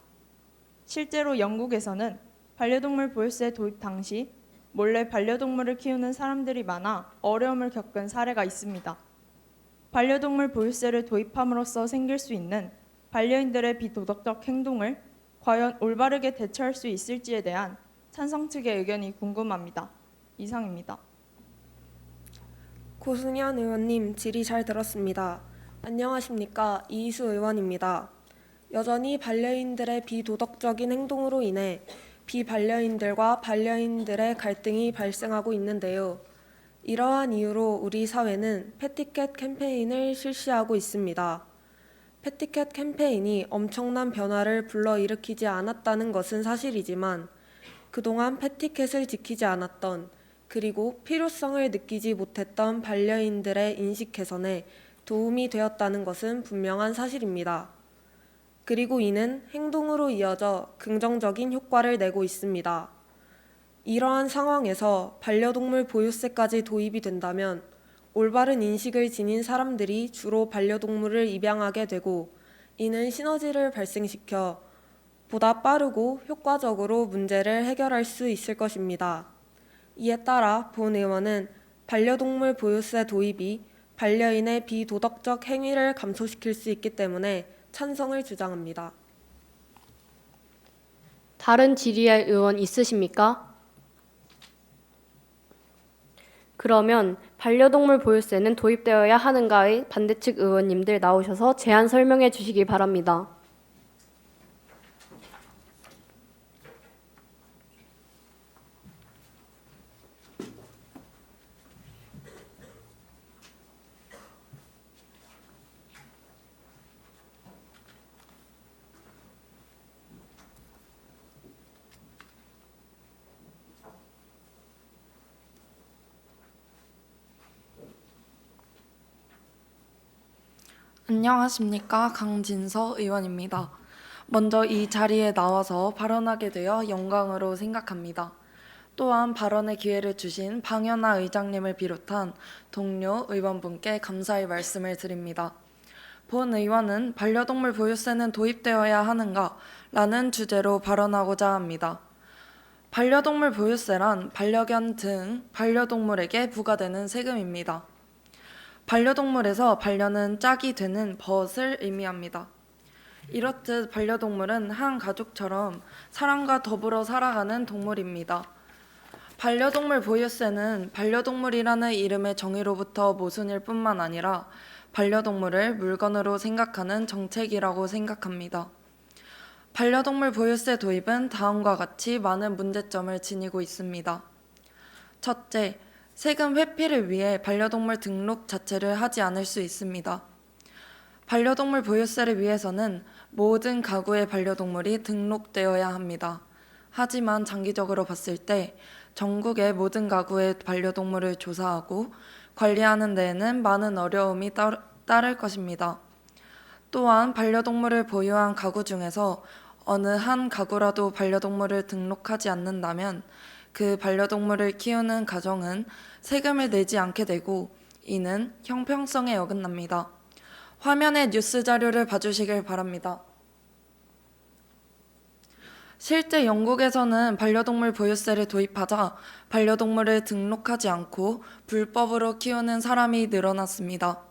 실제로 영국에서는 반려동물 보유세 도입 당시 몰래 반려동물을 키우는 사람들이 많아 어려움을 겪은 사례가 있습니다. 반려동물 보유세를 도입함으로써 생길 수 있는 반려인들의 비도덕적 행동을 과연 올바르게 대처할 수 있을지에 대한 찬성 측의 의견이 궁금합니다. 이상입니다. 고승현 의원님 질의 잘 들었습니다. 안녕하십니까? 이희수 의원입니다. 여전히 반려인들의 비도덕적인 행동으로 인해 비반려인들과 반려인들의 갈등이 발생하고 있는데요. 이러한 이유로 우리 사회는 패티캣 캠페인을 실시하고 있습니다. 패티캣 캠페인이 엄청난 변화를 불러일으키지 않았다는 것은 사실이지만 그동안 패티캣을 지키지 않았던 그리고 필요성을 느끼지 못했던 반려인들의 인식 개선에 도움이 되었다는 것은 분명한 사실입니다. 그리고 이는 행동으로 이어져 긍정적인 효과를 내고 있습니다. 이러한 상황에서 반려동물 보유세까지 도입이 된다면 올바른 인식을 지닌 사람들이 주로 반려동물을 입양하게 되고 이는 시너지를 발생시켜 보다 빠르고 효과적으로 문제를 해결할 수 있을 것입니다. 이에 따라 본 의원은 반려동물 보유세 도입이 반려인의 비도덕적 행위를 감소시킬 수 있기 때문에 찬성을 주장합니다. 다른 질의할 의원 있으십니까? 그러면 반려동물 보유세는 도입되어야 하는가의 반대측 의원님들 나오셔서 제안 설명해 주시기 바랍니다. 안녕하십니까. 강진서 의원입니다. 먼저 이 자리에 나와서 발언하게 되어 영광으로 생각합니다. 또한 발언의 기회를 주신 방현아 의장님을 비롯한 동료 의원분께 감사의 말씀을 드립니다. 본 의원은 반려동물 보유세는 도입되어야 하는가? 라는 주제로 발언하고자 합니다. 반려동물 보유세란 반려견 등 반려동물에게 부과되는 세금입니다. 반려동물에서 반려는 짝이 되는 벗을 의미합니다. 이렇듯 반려동물은 한 가족처럼 사람과 더불어 살아가는 동물입니다. 반려동물 보유세는 반려동물이라는 이름의 정의로부터 모순일 뿐만 아니라 반려동물을 물건으로 생각하는 정책이라고 생각합니다. 반려동물 보유세 도입은 다음과 같이 많은 문제점을 지니고 있습니다. 첫째, 세금 회피를 위해 반려동물 등록 자체를 하지 않을 수 있습니다. 반려동물 보유세를 위해서는 모든 가구의 반려동물이 등록되어야 합니다. 하지만 장기적으로 봤을 때 전국의 모든 가구의 반려동물을 조사하고 관리하는 데에는 많은 어려움이 따를 것입니다. 또한 반려동물을 보유한 가구 중에서 어느 한 가구라도 반려동물을 등록하지 않는다면 그 반려동물을 키우는 가정은 세금을 내지 않게 되고 이는 형평성에 어긋납니다. 화면의 뉴스 자료를 봐주시길 바랍니다. 실제 영국에서는 반려동물 보유세를 도입하자 반려동물을 등록하지 않고 불법으로 키우는 사람이 늘어났습니다.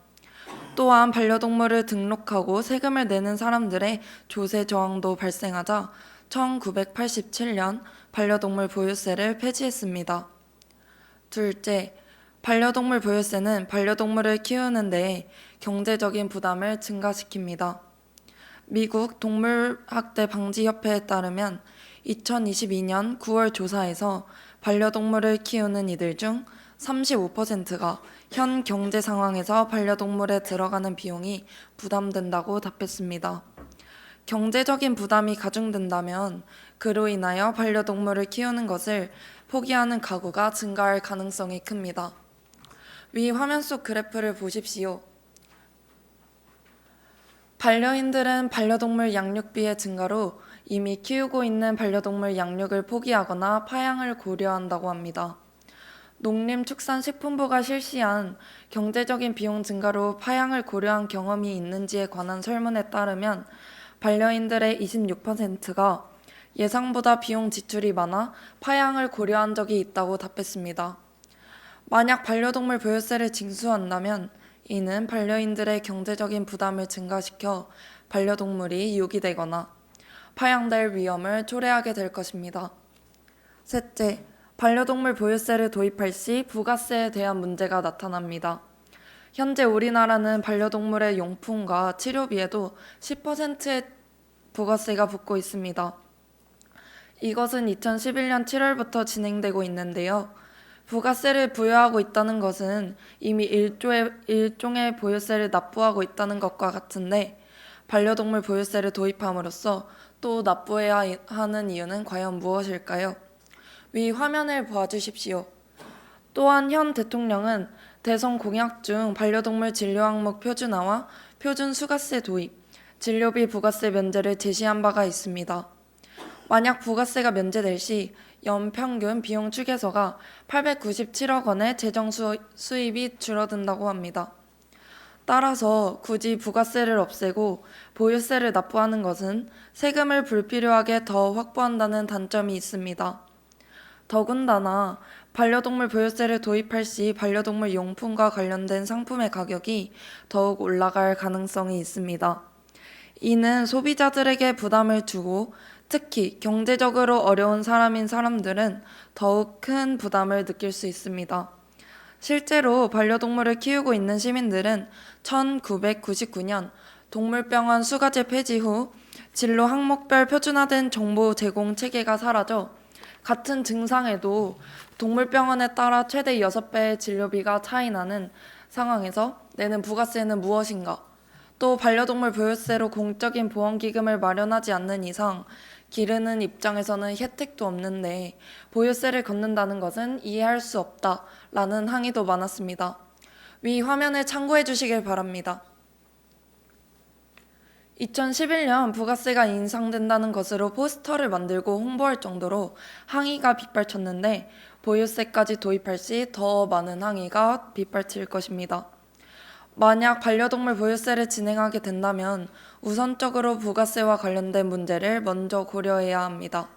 또한 반려동물을 등록하고 세금을 내는 사람들의 조세 저항도 발생하자 1987년 반려동물 보유세를 폐지했습니다. 둘째, 반려동물 보유세는 반려동물을 키우는 데에 경제적인 부담을 증가시킵니다. 미국 동물학대 방지협회에 따르면 2022년 9월 조사에서 반려동물을 키우는 이들 중 35%가 현 경제 상황에서 반려동물에 들어가는 비용이 부담된다고 답했습니다. 경제적인 부담이 가중된다면 그로 인하여 반려동물을 키우는 것을 포기하는 가구가 증가할 가능성이 큽니다. 위 화면 속 그래프를 보십시오. 반려인들은 반려동물 양육비의 증가로 이미 키우고 있는 반려동물 양육을 포기하거나 파양을 고려한다고 합니다. 농림축산식품부가 실시한 경제적인 비용 증가로 파양을 고려한 경험이 있는지에 관한 설문에 따르면 반려인들의 26%가 예상보다 비용 지출이 많아 파양을 고려한 적이 있다고 답했습니다. 만약 반려동물 보유세를 징수한다면 이는 반려인들의 경제적인 부담을 증가시켜 반려동물이 유기되거나 파양될 위험을 초래하게 될 것입니다. 셋째, 반려동물 보유세를 도입할 시 부가세에 대한 문제가 나타납니다. 현재 우리나라는 반려동물의 용품과 치료비에도 10%의 부가세가 붙고 있습니다. 이것은 2011년 7월부터 진행되고 있는데요. 부가세를 부여하고 있다는 것은 이미 일종의 보유세를 납부하고 있다는 것과 같은데 반려동물 보유세를 도입함으로써 또 납부해야 하는 이유는 과연 무엇일까요? 위 화면을 봐주십시오. 또한 현 대통령은 대선 공약 중 반려동물 진료 항목 표준화와 표준 수가세 도입, 진료비 부가세 면제를 제시한 바가 있습니다. 만약 부가세가 면제될 시 연평균 비용 추계서가 897억 원의 재정 수입이 줄어든다고 합니다. 따라서 굳이 부가세를 없애고 보유세를 납부하는 것은 세금을 불필요하게 더 확보한다는 단점이 있습니다. 더군다나 반려동물 보유세를 도입할 시 반려동물 용품과 관련된 상품의 가격이 더욱 올라갈 가능성이 있습니다. 이는 소비자들에게 부담을 주고 특히 경제적으로 어려운 사람들은 더욱 큰 부담을 느낄 수 있습니다. 실제로 반려동물을 키우고 있는 시민들은 1999년 동물병원 수가제 폐지 후 진로 항목별 표준화된 정보 제공 체계가 사라져 같은 증상에도 동물병원에 따라 최대 6배의 진료비가 차이나는 상황에서 내는 부가세는 무엇인가? 또 반려동물 보유세로 공적인 보험기금을 마련하지 않는 이상 기르는 입장에서는 혜택도 없는데 보유세를 걷는다는 것은 이해할 수 없다라는 항의도 많았습니다. 위 화면을 참고해 주시길 바랍니다. 2011년 부가세가 인상된다는 것으로 포스터를 만들고 홍보할 정도로 항의가 빗발쳤는데 보유세까지 도입할 시 더 많은 항의가 빗발칠 것입니다. 만약 반려동물 보유세를 진행하게 된다면 우선적으로 부가세와 관련된 문제를 먼저 고려해야 합니다.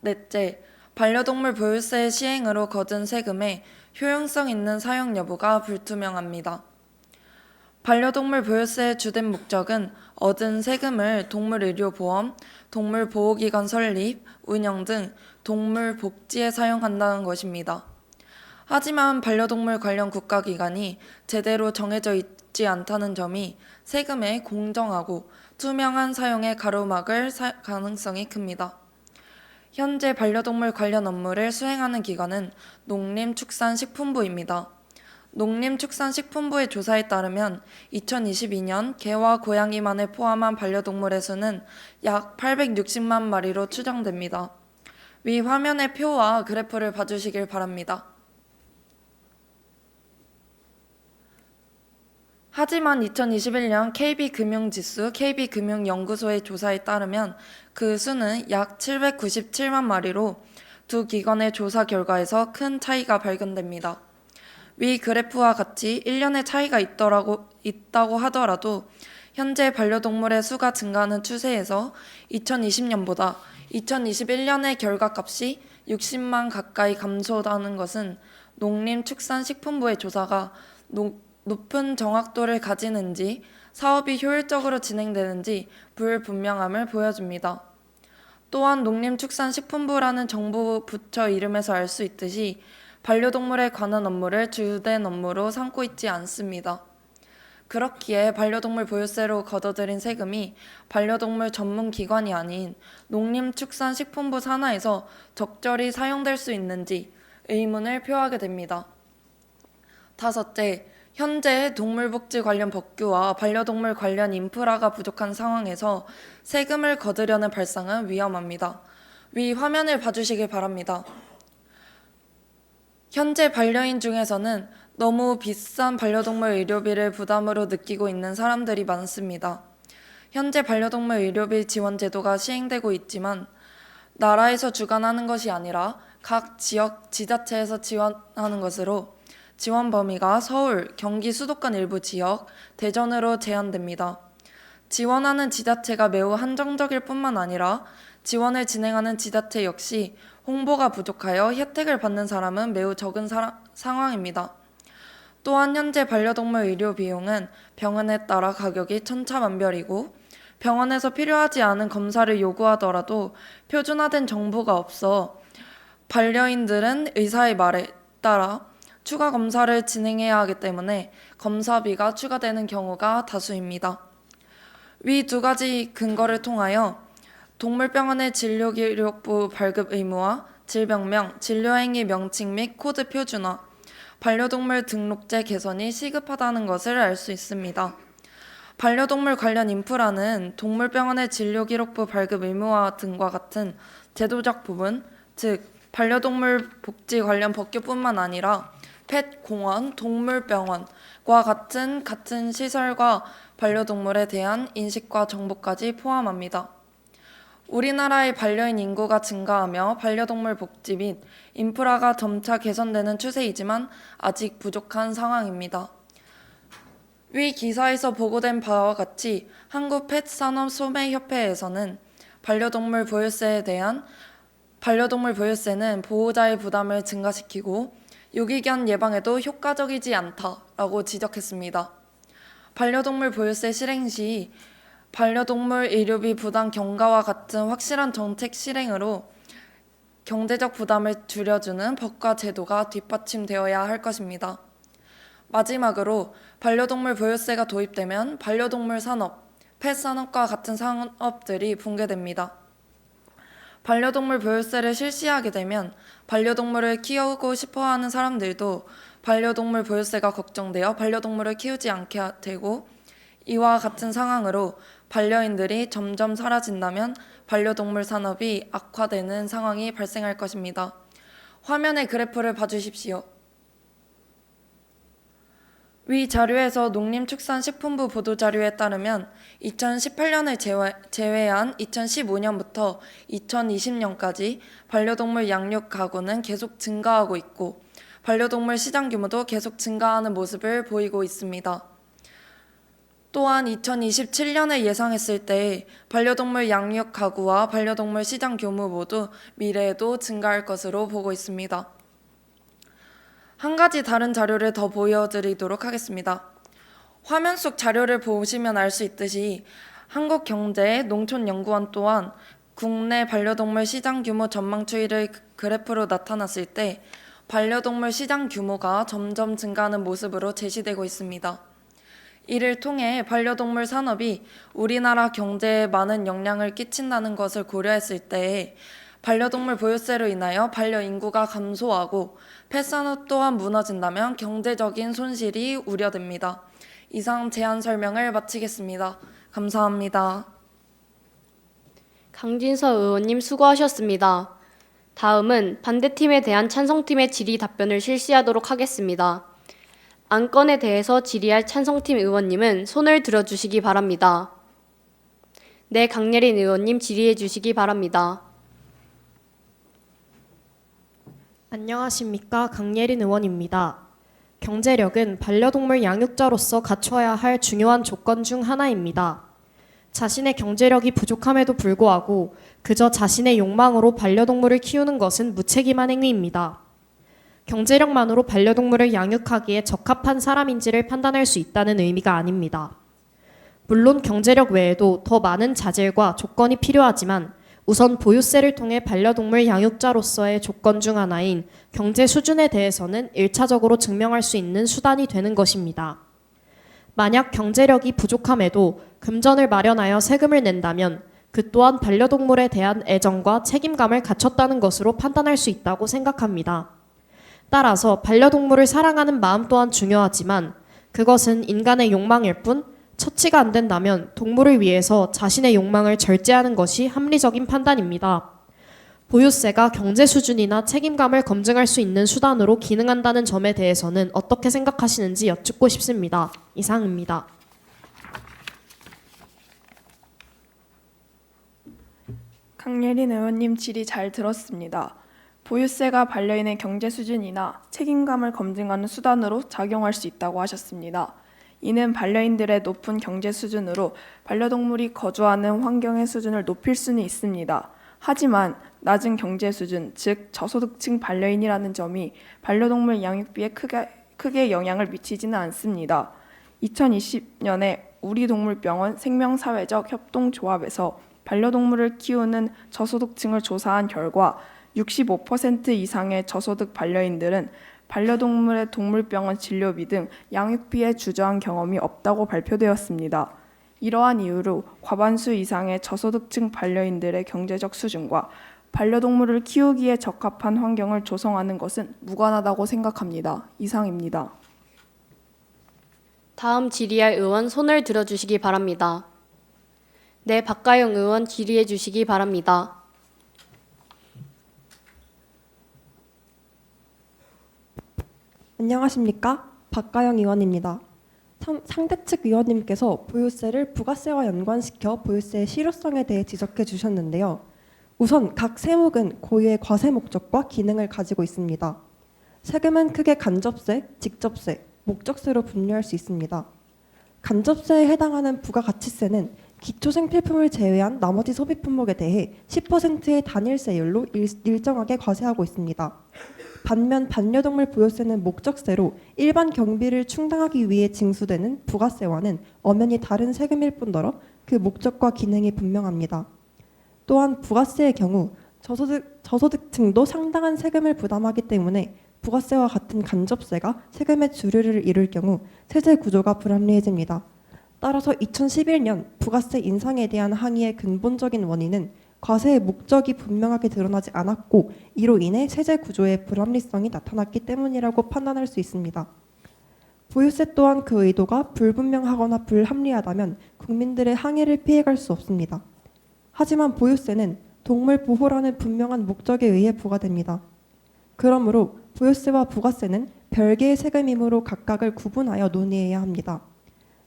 넷째, 반려동물 보유세 시행으로 거둔 세금의 효용성 있는 사용 여부가 불투명합니다. 반려동물 보유세의 주된 목적은 얻은 세금을 동물의료보험, 동물보호기관 설립, 운영 등 동물 복지에 사용한다는 것입니다. 하지만 반려동물 관련 국가기관이 제대로 정해져 있지 않다는 점이 세금의 공정하고 투명한 사용에 가로막을 가능성이 큽니다. 현재 반려동물 관련 업무를 수행하는 기관은 농림축산식품부입니다. 농림축산식품부의 조사에 따르면 2022년 개와 고양이만을 포함한 반려동물의 수는 약 860만 마리로 추정됩니다. 위 화면의 표와 그래프를 봐주시길 바랍니다. 하지만 2021년 KB금융지수 KB금융연구소의 조사에 따르면 그 수는 약 797만 마리로 두 기관의 조사 결과에서 큰 차이가 발견됩니다. 위 그래프와 같이 1년의 차이가 있다고 하더라도 현재 반려동물의 수가 증가하는 추세에서 2020년보다 2021년의 결과값이 60만 가까이 감소하는 것은 농림축산식품부의 조사가 높은 정확도를 가지는지 사업이 효율적으로 진행되는지 불분명함을 보여줍니다. 또한 농림축산식품부라는 정부 부처 이름에서 알 수 있듯이 반려동물에 관한 업무를 주된 업무로 삼고 있지 않습니다. 그렇기에 반려동물 보유세로 걷어들인 세금이 반려동물 전문 기관이 아닌 농림축산식품부 산하에서 적절히 사용될 수 있는지 의문을 표하게 됩니다. 다섯째, 현재 동물복지 관련 법규와 반려동물 관련 인프라가 부족한 상황에서 세금을 거두려는 발상은 위험합니다. 위 화면을 봐주시길 바랍니다. 현재 반려인 중에서는 너무 비싼 반려동물 의료비를 부담으로 느끼고 있는 사람들이 많습니다. 현재 반려동물 의료비 지원 제도가 시행되고 있지만 나라에서 주관하는 것이 아니라 각 지역 지자체에서 지원하는 것으로 지원 범위가 서울, 경기 수도권 일부 지역, 대전으로 제한됩니다. 지원하는 지자체가 매우 한정적일 뿐만 아니라 지원을 진행하는 지자체 역시 홍보가 부족하여 혜택을 받는 사람은 매우 적은 상황입니다. 또한 현재 반려동물 의료 비용은 병원에 따라 가격이 천차만별이고 병원에서 필요하지 않은 검사를 요구하더라도 표준화된 정보가 없어 반려인들은 의사의 말에 따라 추가 검사를 진행해야 하기 때문에 검사비가 추가되는 경우가 다수입니다. 위 두 가지 근거를 통하여 동물병원의 진료기록부 발급 의무화, 질병명, 진료행위 명칭 및 코드 표준화, 반려동물 등록제 개선이 시급하다는 것을 알 수 있습니다. 반려동물 관련 인프라는 동물병원의 진료기록부 발급 의무화 등과 같은 제도적 부분, 즉 반려동물 복지 관련 법규뿐만 아니라 펫 공원, 동물병원과 같은 시설과 반려동물에 대한 인식과 정보까지 포함합니다. 우리나라의 반려인 인구가 증가하며 반려동물 복지 및 인프라가 점차 개선되는 추세이지만 아직 부족한 상황입니다. 위 기사에서 보고된 바와 같이 한국펫산업소매협회에서는 반려동물 보유세는 보호자의 부담을 증가시키고 유기견 예방에도 효과적이지 않다라고 지적했습니다. 반려동물 보유세 실행 시 반려동물 의료비 부담 경과와 같은 확실한 정책 실행으로 경제적 부담을 줄여주는 법과 제도가 뒷받침되어야 할 것입니다. 마지막으로 반려동물 보유세가 도입되면 반려동물 산업, 펫 산업과 같은 산업들이 붕괴됩니다. 반려동물 보유세를 실시하게 되면 반려동물을 키우고 싶어하는 사람들도 반려동물 보유세가 걱정되어 반려동물을 키우지 않게 되고, 이와 같은 상황으로 반려인들이 점점 사라진다면 반려동물 산업이 악화되는 상황이 발생할 것입니다. 화면의 그래프를 봐주십시오. 위 자료에서 농림축산식품부 보도자료에 따르면 2018년을 제외한 2015년부터 2020년까지 반려동물 양육 가구는 계속 증가하고 있고 반려동물 시장 규모도 계속 증가하는 모습을 보이고 있습니다. 또한 2027년을 예상했을 때 반려동물 양육 가구와 반려동물 시장 규모 모두 미래에도 증가할 것으로 보고 있습니다. 한 가지 다른 자료를 더 보여드리도록 하겠습니다. 화면 속 자료를 보시면 알 수 있듯이 한국경제농촌연구원 또한 국내 반려동물 시장 규모 전망 추이를 그래프로 나타났을 때 반려동물 시장 규모가 점점 증가하는 모습으로 제시되고 있습니다. 이를 통해 반려동물 산업이 우리나라 경제에 많은 영향을 끼친다는 것을 고려했을 때 반려동물 보유세로 인하여 반려인구가 감소하고 펫산업 또한 무너진다면 경제적인 손실이 우려됩니다. 이상 제안 설명을 마치겠습니다. 감사합니다. 강진서 의원님 수고하셨습니다. 다음은 반대팀에 대한 찬성팀의 질의 답변을 실시하도록 하겠습니다. 안건에 대해서 질의할 찬성팀 의원님은 손을 들어주시기 바랍니다. 네, 강예린 의원님 질의해 주시기 바랍니다. 안녕하십니까. 강예린 의원입니다. 경제력은 반려동물 양육자로서 갖춰야 할 중요한 조건 중 하나입니다. 자신의 경제력이 부족함에도 불구하고 그저 자신의 욕망으로 반려동물을 키우는 것은 무책임한 행위입니다. 경제력만으로 반려동물을 양육하기에 적합한 사람인지를 판단할 수 있다는 의미가 아닙니다. 물론 경제력 외에도 더 많은 자질과 조건이 필요하지만 우선 보유세를 통해 반려동물 양육자로서의 조건 중 하나인 경제 수준에 대해서는 1차적으로 증명할 수 있는 수단이 되는 것입니다. 만약 경제력이 부족함에도 금전을 마련하여 세금을 낸다면 그 또한 반려동물에 대한 애정과 책임감을 갖췄다는 것으로 판단할 수 있다고 생각합니다. 따라서 반려동물을 사랑하는 마음 또한 중요하지만 그것은 인간의 욕망일 뿐 처치가 안 된다면 동물을 위해서 자신의 욕망을 절제하는 것이 합리적인 판단입니다. 보유세가 경제 수준이나 책임감을 검증할 수 있는 수단으로 기능한다는 점에 대해서는 어떻게 생각하시는지 여쭙고 싶습니다. 이상입니다. 강예린 의원님 질의 잘 들었습니다. 보유세가 반려인의 경제 수준이나 책임감을 검증하는 수단으로 작용할 수 있다고 하셨습니다. 이는 반려인들의 높은 경제 수준으로 반려동물이 거주하는 환경의 수준을 높일 수는 있습니다. 하지만 낮은 경제 수준, 즉 저소득층 반려인이라는 점이 반려동물 양육비에 크게 영향을 미치지는 않습니다. 2020년에 우리동물병원 생명사회적 협동조합에서 반려동물을 키우는 저소득층을 조사한 결과 65% 이상의 저소득 반려인들은 반려동물의 동물병원 진료비 등 양육비에 주저한 경험이 없다고 발표되었습니다. 이러한 이유로 과반수 이상의 저소득층 반려인들의 경제적 수준과 반려동물을 키우기에 적합한 환경을 조성하는 것은 무관하다고 생각합니다. 이상입니다. 다음 질의할 의원 손을 들어주시기 바랍니다. 네, 박가영 의원 질의해 주시기 바랍니다. 안녕하십니까? 박가영 의원입니다. 상대측 의원님께서 보유세를 부가세와 연관시켜 보유세의 실효성에 대해 지적해 주셨는데요. 우선 각 세목은 고유의 과세 목적과 기능을 가지고 있습니다. 세금은 크게 간접세, 직접세, 목적세로 분류할 수 있습니다. 간접세에 해당하는 부가가치세는 기초생필품을 제외한 나머지 소비 품목에 대해 10%의 단일세율로 일정하게 과세하고 있습니다. 반면 반려동물 보유세는 목적세로 일반 경비를 충당하기 위해 징수되는 부가세와는 엄연히 다른 세금일 뿐더러 그 목적과 기능이 분명합니다. 또한 부가세의 경우 저소득층도 상당한 세금을 부담하기 때문에 부가세와 같은 간접세가 세금의 주류를 이룰 경우 세제 구조가 불합리해집니다. 따라서 2011년 부가세 인상에 대한 항의의 근본적인 원인은 과세의 목적이 분명하게 드러나지 않았고 이로 인해 세제 구조의 불합리성이 나타났기 때문이라고 판단할 수 있습니다. 보유세 또한 그 의도가 불분명하거나 불합리하다면 국민들의 항의를 피해갈 수 없습니다. 하지만 보유세는 동물 보호라는 분명한 목적에 의해 부과됩니다. 그러므로 보유세와 부가세는 별개의 세금이므로 각각을 구분하여 논의해야 합니다.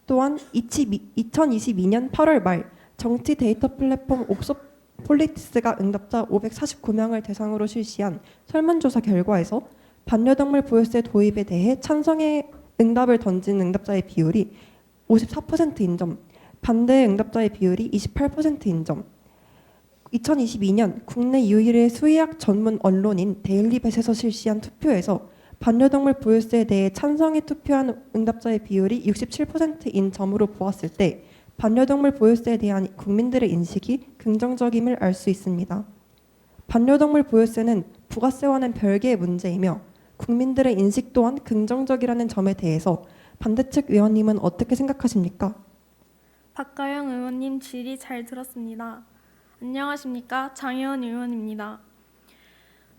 또한 2022년 8월 말 정치 데이터 플랫폼 옥소폴리티스가 응답자 549명을 대상으로 실시한 설문조사 결과에서 반려동물 보유세 도입에 대해 찬성의 응답을 던진 응답자의 비율이 54%인 점, 반대의 응답자의 비율이 28%인 점, 2022년 국내 유일의 수의학 전문 언론인 데일리벳에서 실시한 투표에서 반려동물 보유세에 대해 찬성에 투표한 응답자의 비율이 67%인 점으로 보았을 때 반려동물 보유세에 대한 국민들의 인식이 긍정적임을 알 수 있습니다. 반려동물 보유세는 부가세와는 별개의 문제이며 국민들의 인식 또한 긍정적이라는 점에 대해서 반대측 의원님은 어떻게 생각하십니까? 박가영 의원님 질의 잘 들었습니다. 안녕하십니까? 장혜원 의원입니다.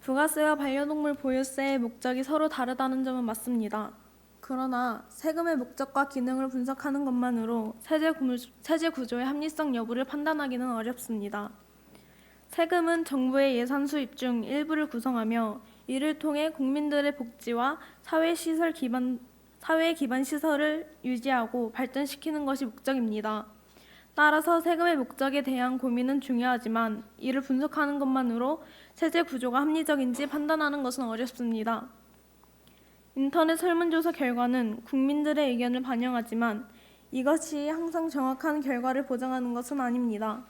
부가세와 반려동물 보유세의 목적이 서로 다르다는 점은 맞습니다. 그러나 세금의 목적과 기능을 분석하는 것만으로 세제 구조의 합리성 여부를 판단하기는 어렵습니다. 세금은 정부의 예산 수입 중 일부를 구성하며 이를 통해 국민들의 복지와 사회 기반 시설을 유지하고 발전시키는 것이 목적입니다. 따라서 세금의 목적에 대한 고민은 중요하지만 이를 분석하는 것만으로 세제 구조가 합리적인지 판단하는 것은 어렵습니다. 인터넷 설문조사 결과는 국민들의 의견을 반영하지만 이것이 항상 정확한 결과를 보장하는 것은 아닙니다.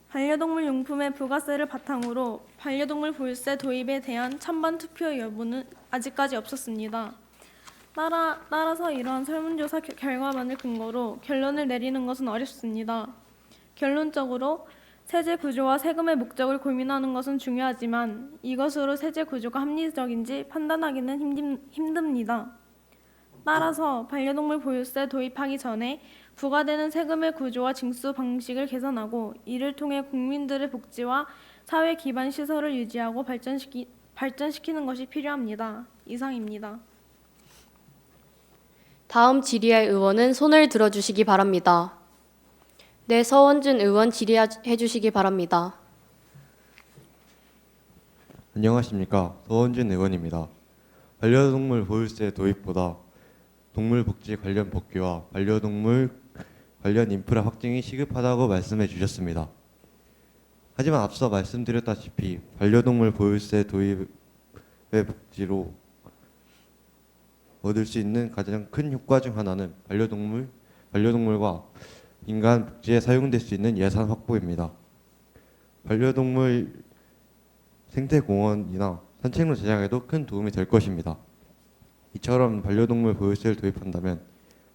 반려동물 용품의 부가세를 바탕으로 반려동물 보유세 도입에 대한 찬반 투표 여부는 아직까지 없었습니다. 따라서 이러한 설문조사 결과만을 근거로 결론을 내리는 것은 어렵습니다. 결론적으로 세제 구조와 세금의 목적을 고민하는 것은 중요하지만 이것으로 세제 구조가 합리적인지 판단하기는 힘듭니다. 따라서 반려동물 보유세 도입하기 전에 부과되는 세금의 구조와 징수 방식을 개선하고 이를 통해 국민들의 복지와 사회 기반 시설을 유지하고 발전시키는 것이 필요합니다. 이상입니다. 다음 질의할 의원은 손을 들어주시기 바랍니다. 네, 서원준 의원 질의해 주시기 바랍니다. 안녕하십니까. 서원준 의원입니다. 반려동물 보유세 도입보다 동물복지 관련 법규와 반려동물 관련 인프라 확증이 시급하다고 말씀해 주셨습니다. 하지만 앞서 말씀드렸다시피 반려동물 보유세 도입의 복지로 얻을 수 있는 가장 큰 효과 중 하나는 반려동물과 인간 복지에 사용될 수 있는 예산 확보입니다. 반려동물 생태공원이나 산책로 제작에도 큰 도움이 될 것입니다. 이처럼 반려동물 보유세를 도입한다면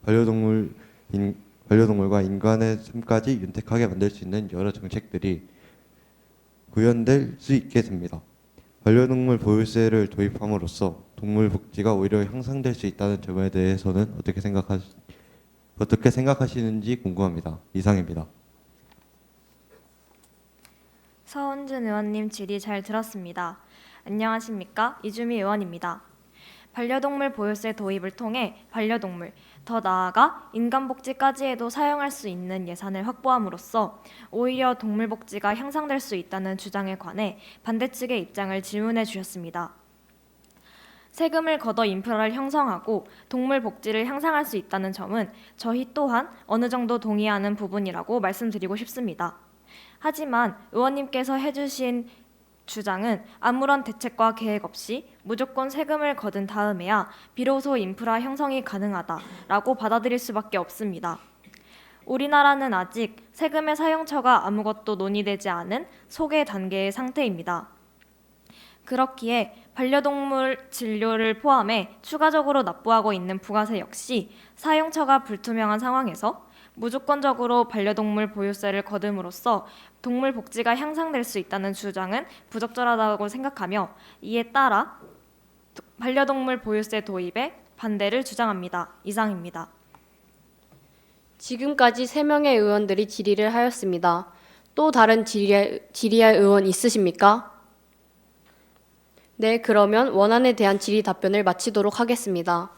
반려동물과 인간의 삶까지 윤택하게 만들 수 있는 여러 정책들이 구현될 수 있게 됩니다. 반려동물 보유세를 도입함으로써 동물 복지가 오히려 향상될 수 있다는 점에 대해서는 어떻게 생각하시는지 궁금합니다. 이상입니다. 서원준 의원님 질의 잘 들었습니다. 안녕하십니까? 이주미 의원입니다. 반려동물 보유세 도입을 통해 반려동물, 더 나아가 인간 복지까지에도 사용할 수 있는 예산을 확보함으로써 오히려 동물 복지가 향상될 수 있다는 주장에 관해 반대 측의 입장을 질문해 주셨습니다. 세금을 걷어 인프라를 형성하고 동물 복지를 향상할 수 있다는 점은 저희 또한 어느 정도 동의하는 부분이라고 말씀드리고 싶습니다. 하지만 의원님께서 해주신 주장은 아무런 대책과 계획 없이 무조건 세금을 거둔 다음에야 비로소 인프라 형성이 가능하다라고 받아들일 수밖에 없습니다. 우리나라는 아직 세금의 사용처가 아무것도 논의되지 않은 소개 단계의 상태입니다. 그렇기에 반려동물 진료를 포함해 추가적으로 납부하고 있는 부가세 역시 사용처가 불투명한 상황에서 무조건적으로 반려동물 보유세를 거둠으로써 동물 복지가 향상될 수 있다는 주장은 부적절하다고 생각하며 이에 따라 반려동물 보유세 도입에 반대를 주장합니다. 이상입니다. 지금까지 3명의 의원들이 질의를 하였습니다. 또 다른 질의할 의원 있으십니까? 네, 그러면 원안에 대한 질의 답변을 마치도록 하겠습니다.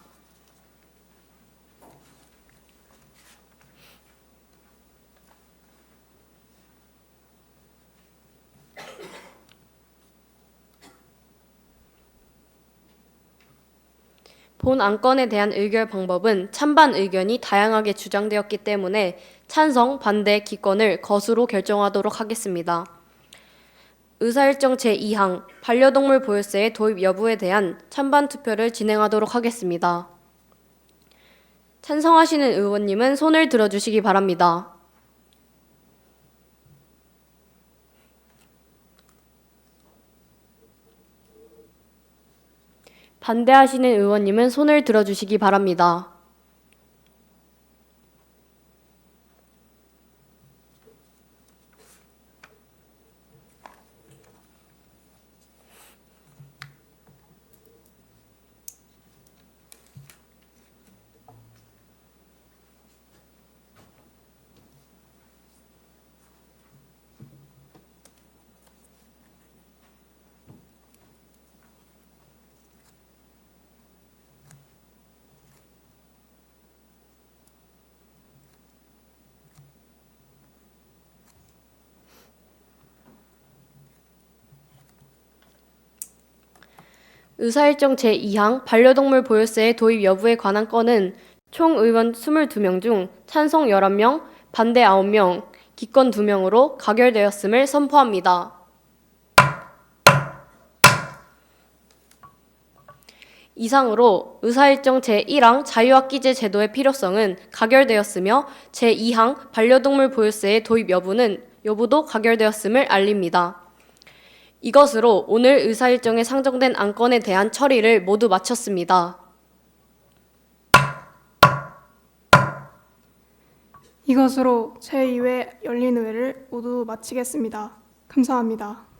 본 안건에 대한 의결 방법은 찬반 의견이 다양하게 주장되었기 때문에 찬성, 반대, 기권을 거수로 결정하도록 하겠습니다. 의사일정 제2항 반려동물 보유세의 도입 여부에 대한 찬반 투표를 진행하도록 하겠습니다. 찬성하시는 의원님은 손을 들어주시기 바랍니다. 반대하시는 의원님은 손을 들어주시기 바랍니다. 의사일정 제2항 반려동물 보유세의 도입 여부에 관한 건은 총 의원 22명 중 찬성 11명, 반대 9명, 기권 2명으로 가결되었음을 선포합니다. 이상으로 의사일정 제1항 자유학기제 제도의 필요성은 가결되었으며 제2항 반려동물 보유세의 도입 여부도 가결되었음을 알립니다. 이것으로 오늘 의사일정에 상정된 안건에 대한 처리를 모두 마쳤습니다. 이것으로 제2회 열린의회를 모두 마치겠습니다. 감사합니다.